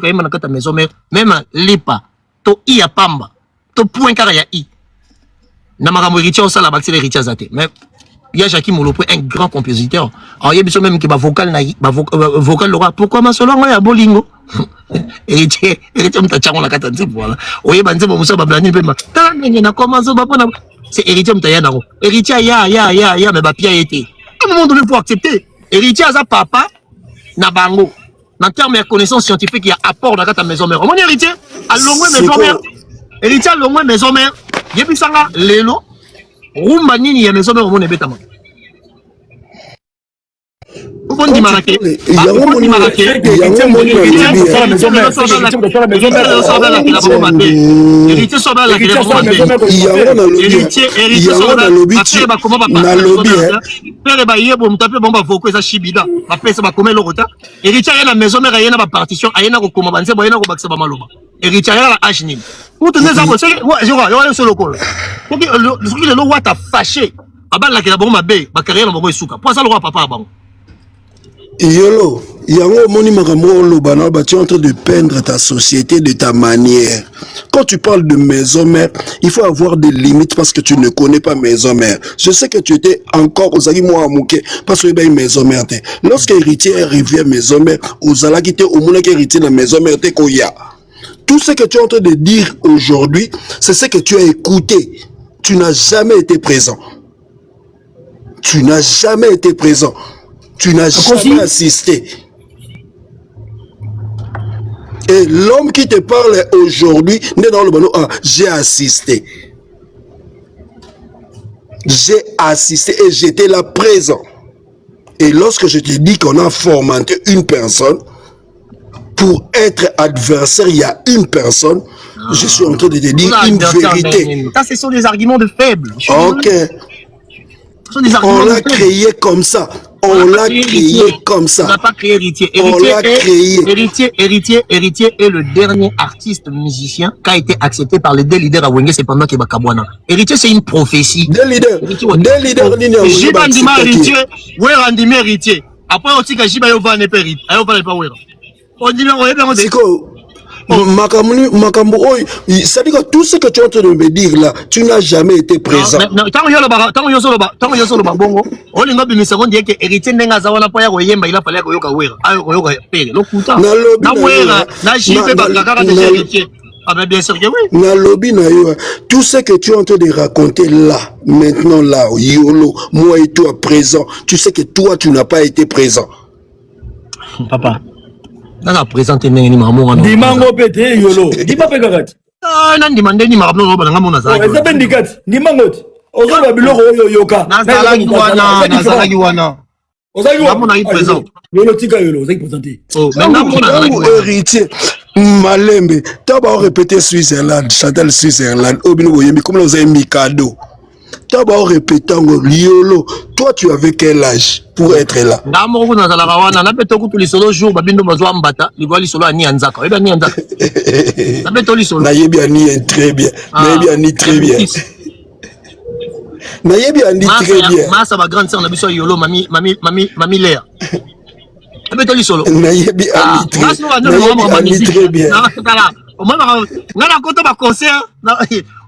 même na ta maison mère, même les pas. to i ya pamba to point kaka ya i na makambo héritier au sala baxi héritier azate mais il y a Jackie Molopo un grand compositeur alors il y a besoin même que ba vocal na vocal Laura pourquoi ma solo ya bolingo héritier mta chango na kata nzebo voilà oye ba nzebo musa ba blani pe ma tala ngene na commence ba pona c'est héritier mta ya nako héritier ya mais ba pia été à un moment donné il faut accepter héritier aza papa na bango en termes de connaissances scientifiques il y a apport dans ta maison mère mon héritier à longwe maison mère héritier à longwe maison mère yebisanga lelo rumba nini ya maison mère mon ebetama bon di marake bon di marake héritier soba la père ba yebo mtape bomba voko eza shibida ba pesa ba komelo rota héritier ya na maison mère ya na ba partition ayena ko koma banze boyena ko bakisa ba maloba héritier ya la age nini pour neza bo c'est yo solo ko pour que le loi t'a fâché abala ke la bomba be ba carrière na bongo esuka pour ça le roi papa bango Yolo, yango moni makambo lobana ba tu es en train de peindre ta société de ta manière. Quand tu parles de maison mère, il faut avoir des limites parce que tu ne connais pas maison mère. Je sais que tu étais encore aux Zagi moi amouké parce que il y a une maison mère. Lorsque héritier revient maison mère, aux ala qui était au monde qui héritier la maison mère te koya. Tout ce que tu es en train de dire aujourd'hui, c'est ce que tu as écouté. Tu n'as jamais été présent. Tu n'as jamais été présent. Tu n'as jamais assisté. Et l'homme qui te parle aujourd'hui, n'est dans le bon, j'ai assisté. J'ai assisté et j'étais là présent. Et lorsque je te dis qu'on a formaté une personne, pour être adversaire, il y a une personne, je suis en train de te dire une vérité. Ça, ce sont des arguments de faibles. Ok. On l'a créé comme ça. On l'a créé comme ça. On n'a pas créé héritier. Héritier est le dernier artiste musicien qui a été accepté par les deux leaders à Wenge, c'est pendant qu'il y a Kabwana. Héritier, c'est une prophétie. Deux leaders. Jibandima héritier, ouais, Randimi héritier. Après, on dit que Jiba Yova n'est pas héritier. On dit, Makambo, c'est-à-dire que tout ce que tu es en train de me dire là, tu n'as jamais été présent. Tant que yo solo bongo, on linga bi seconde que héritier ndenga zawana pa ya koyemba il a fallu ko yoka wera. Ayo pele lokuta. Na wera, na jibe ba kaka de héritier. Ah ben bien sûr que oui. Na lobby na yo, tout ce que tu es en train de raconter là, maintenant là, Yolo, moi et toi présent, tu sais que toi tu n'as pas été présent. Papa. Nana présenter nengeni mamonga no. Dimango pete Yolo. Dima pe kakati. Ah nan dimande ni marabno no bana ngamona za. Eza ben dikati. Dimango ti. Ozo ba biloko oyo yoka. Nazalaki wana. Ozaki wana. Ngamona yi présent. Yolo tika Yolo, ozaki présenter. Oh, maintenant on a héritier. Malembe, t'as pas répété Switzerland, Chantal Switzerland, Obino Boyemi, comme vous avez mis cadeau. T'as pas répété Yolo. Toi, tu avais quel âge pour être là? Namoko na zala kawana na beto kutu lisolo jour babindo mazwa mbata ligwa lisolo ani anzaka eba ni anzaka na beto lisolo na yebi ani très bien na yebi ani très bien na yebi ani très bien masa ba grande sœur na biso Yolo mami Léa na beto lisolo na yebi ani très bien na o mama ngana koto ba concert na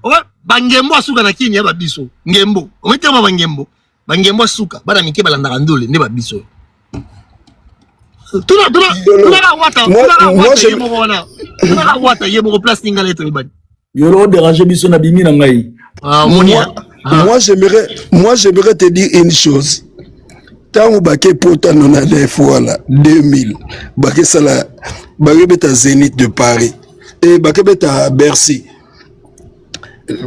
o bangembo asuka na kini ya babiso ngembo o metema bangembo bangembo suka bana mike balanda ndole ne babiso tuna wata yemo place ningale to ibani Yolo déranger biso na bimi na ngai moi j'aimerais te dire une chose tant baké pota nona des fois là 2000 baké sala baké beta Zénith de Paris et baké beta Bercy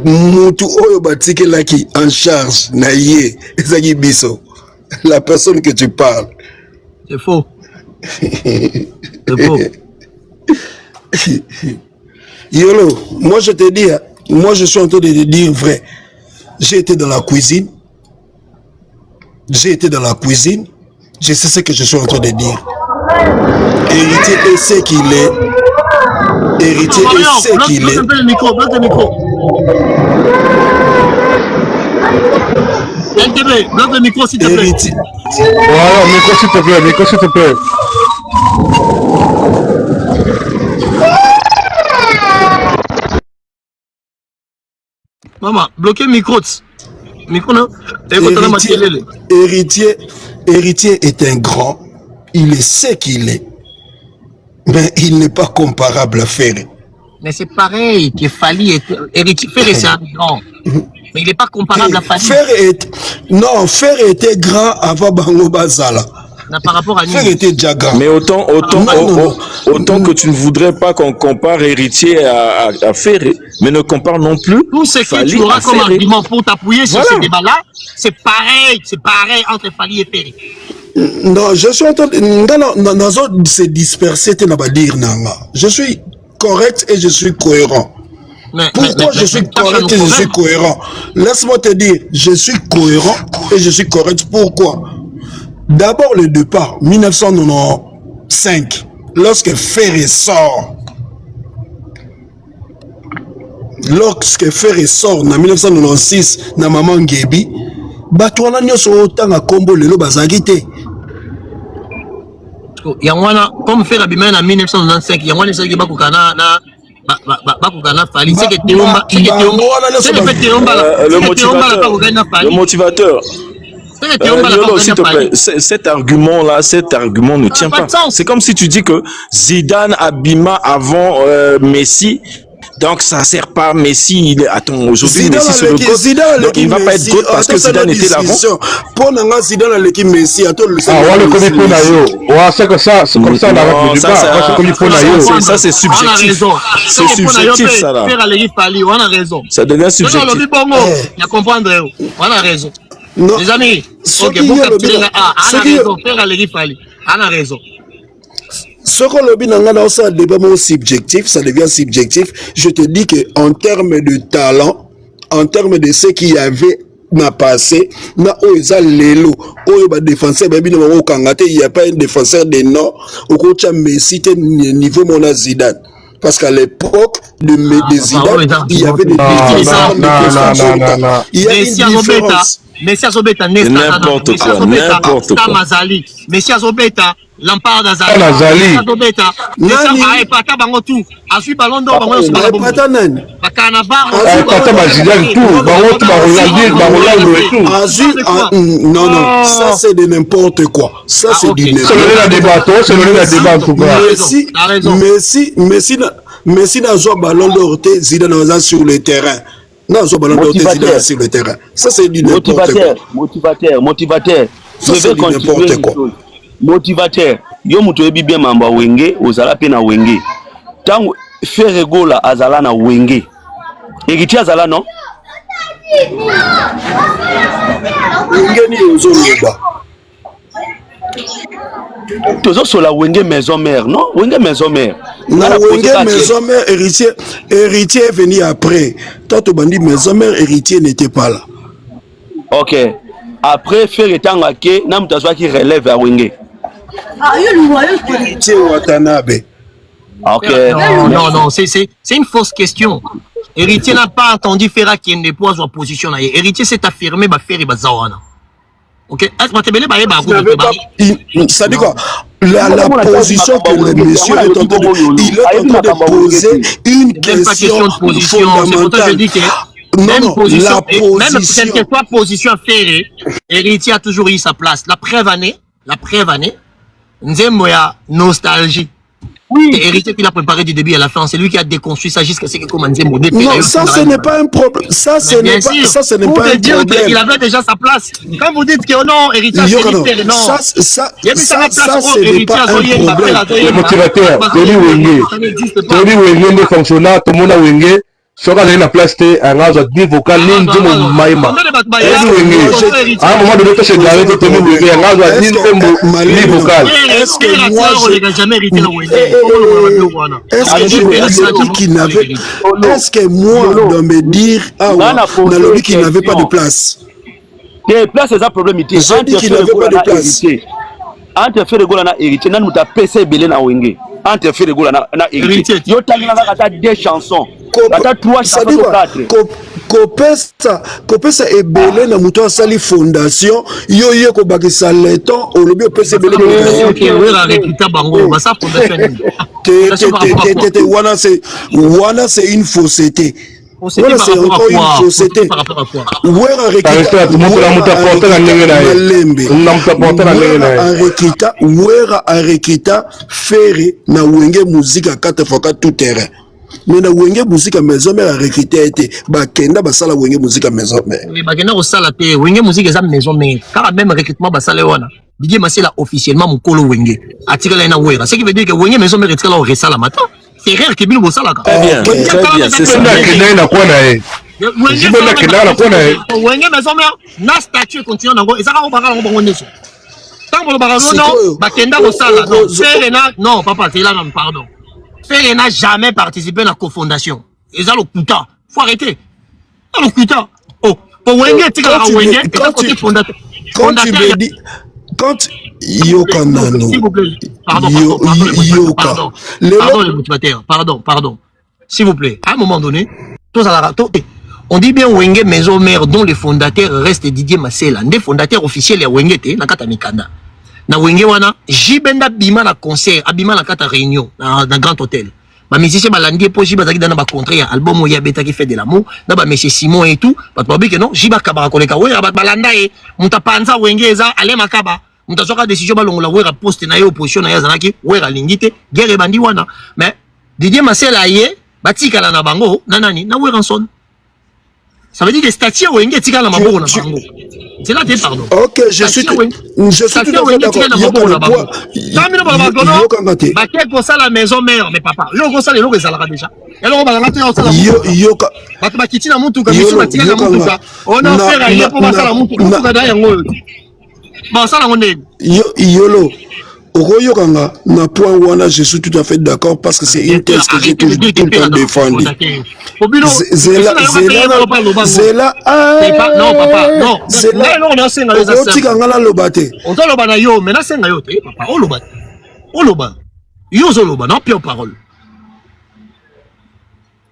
Moutou oyo batike laki en charge na ye ezaki biso la personne que tu parles. C'est faux. C'est faux. Yolo, moi je te dis, moi je suis en train de te dire vrai. J'ai été dans la cuisine. Je sais ce que je suis en train de dire. Héritier est ce qu'il est. Héritier est ce qu'il est. Bloque le micro. LTB, bloque le micro s'il te plaît. Voilà, micro s'il te plaît. Maman, bloquez micro. Micro, non? Héritier est un grand. Il sait qu'il est. Mais il n'est pas comparable à Ferré. Mais c'est pareil que Fali. Héritier, Ferré, c'est un grand. Mais il n'est pas comparable à Fali. Ferré était grand avant Bango Bazala. Par rapport à Ferré était déjà grand. Mais autant que tu ne voudrais pas qu'on compare Héritier à Ferré, mais ne compare non plus. Tout ce que tu auras comme argument pour t'appuyer sur ce débat-là, c'est pareil entre Fali et Ferré. Non, je suis en train de... Non, se disperser, je suis correct et je suis cohérent. Pourquoi je suis correct et je suis cohérent? Laisse-moi te dire, je suis cohérent et je suis correct. Pourquoi? D'abord le départ, 1995, lorsque Ferré sort. Lorsque Ferré sort en 1996, na Maman Ngebi, Batouana nyoso autant à combo lelo bazagite. Yangwana, comme Ferré abimé en 1995, Yangwana c'est qui bakukana na Fali, c'est que le motivateur. S'il te plaît, cet argument-là, ne tient pas. C'est comme si tu dis que Zidane abima avant Messi, donc ça sert pas Messi. Attends, aujourd'hui Messi c'est le GOAT, donc il ne va pas être GOAT parce que Zidane était là avant. Pour Nanga Zidane avec Messi, ça c'est subjectif. C'est subjectif ça là. Ça devient subjectif. On a raison. Non. Les amis, ok, vous capturez là. On a raison, faire à l'Erifali. On a raison. Ce qu'on a dit dans ce débat subjectif, ça devient subjectif. Je te dis qu'en termes de talent, en termes de ce qu'il y avait dans le passé, il y a un défenseur, il n'y a pas un défenseur de nom, au coach Messi, niveau mon Zidane. Parce qu'à l'époque de Zidane, il y avait des différences. Il y a une différence. Messi Azobeta, n'importe quoi. Tamazali, Messi Azobeta, Lampard Azali, Azobeta, Messi Aepata Bango tout, Asu Ballon d'Or Bango sur la bombe. Bakanavar, non, ça c'est de n'importe quoi. Ça c'est du Messi n'a pas Ballon d'Or, Zidane sur le terrain. Non, sur le terrain. Ça, c'est du n'importe quoi. Motivateur. Ça, c'est du n'importe quoi. Motivateur. Yo mutoyebi bien mamba wenge, ozala pe na wenge. Tango Ferré Gola azala na wenge. Héritier azala non? Wenge ni ozoloba. Toujours sur la wenge maison mère, non? Wenge maison mère. Na wenge maison mère, héritier est venu après. Toi, tu bandit maison mère, héritier n'était pas là. Ok. Après, Ferré Tangake, nam t'assoit qui relève à wenge. Héritier Watanabe. Ok. Non, c'est une fausse question. Héritier n'a pas entendu Ferré qui ne pose en position. Héritier s'est affirmé, Ferré Bazawana. Ok, ça dit quoi? La position que le monsieur est en train de poser une question fondamentale. Même quelle que soit position Ferré, Héritier a toujours eu sa place. La preuve année, Nzemoya nostalgie. Oui. Héritier qui l'a préparé du début à la fin, c'est lui qui a déconstruit ça jusqu'à ce que comme Nzemo. Non, ça ce n'est pas un problème. Ça ce n'est pas un problème. Il avait déjà sa place. Quand vous dites que non, Héritier a fait non. Ça ce n'est pas un problème. Le motivateur, Tony Wenge ne fonctionne, tout le monde a Wenge. Soka a la place un gaz à 10 vocales, Maïma. À un moment donné, c'est garé de Tony Wenge, un gaz à 10 vocales. Est-ce que moi, de me dire, on a le qui n'avait pas de place. Des places, c'est un problème. J'ai dit qu'il n'avait pas de place. Entre Ferré Gola na héritier, nous avons PC belé na wenge. Entre Ferré Gola na héritier. Yo tangi na kata 2 chansons. Kata 3 chansons 4. Kopesa ebele na muto asali fondation yo ko bakisa leton olobi opesa ebele wana c'est une fausseté. Voilà, c'est encore une fausseté. Wera Arekita Ferré na wenge musique à 4x4 tout terrain. Mais na wenge musique à maison mère Arekita été bakenda basala wenge musique à maison mère. Oui, bakenda au sala te wenge musique à maison mère. Car même recrutement basala wana. Didier Massé officiellement mon colo wenge. Atira la na wera. Ce qui veut dire que wenge maison mère est là au resala matin. C'est rare que bino bosala ka. Très bien, c'est ça. Wenge maison mère na statue continue nango ezaka ko bakala ngo neso. Tant le barazo non, bakenda au sala non. Ferena non papa c'est là non pardon. Ferena n'a jamais participé à la cofondation. Ils ont le kuta. Faut arrêter. Le kuta. Oh, pour Wenge tika la Wenge et côté fondateur. Quand tu me dis quand Yoka Nano. S'il vous plaît. Pardon, le motivateur. Pardon. S'il vous plaît, à un moment donné, on dit bien Wenge maison mère dont les fondateurs restent Didier Massela. Les fondateurs officiels ya Wenge te na kata mikanda. Na Wenge wana jibenda bima na concert, abima na kata réunion dans grand hôtel. Ba musicien balandi po jiba zaki dans ba contrat ya album ya beta qui fait de l'amour, na ba monsieur Simon et tout, pas probable que non, jiba kabara koleka we ba balanda e, muta panza Wenge eza ale makaba. Muta soka décision balongola we poste na yo opposition na ya zanaki we lingite, guerre bandi wana. Mais Didier Massela ye batika na bango na nani na we ranson. Ça veut dire que statues Wenge tika la maboko na bango. C'est là tes pardon. OK, je suis tout à fait d'accord. Baké ko ça la maison mère mais papa. Lo ko ça le lo ezalaka déjà. Et lo ba ngata ça la yoka. Bato bakiti na mutu ka biso batika na mutu ka. On a fait rien pour ça la mutu ka da yango. Ba ça la ngone. Yolo. Oroyokanga, na point wana, je suis tout à fait d'accord parce que c'est une thèse que j'ai tout le temps défendu. Zela, non papa, non. Zela, on a senga les affaires. Otikanga lobate. On doit loba na yo, mais na senga yo te, papa. O loba. Yo zo loba, non pire parole.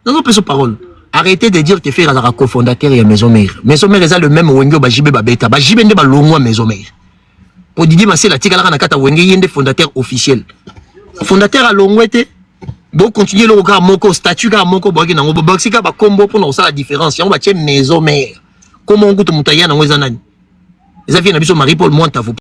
Non pire parole. Arrêtez de dire que faire la cofondateur et maison mère. Maison mère est le même Wenge ba jibe ba beta, ba jibe nde ba longwa maison mère. Pour Didier Massela tika la nakata Wenge yende fondateur officiel. Fondateur a longwete. Donc continuer le regard moko statut ka moko boki na ngo boxi ka ba combo pour na ça la différence. On va tient maison mère. Comment on goûte mutaya na ngweza nani. Les avis na biso Marie Paul Monta vous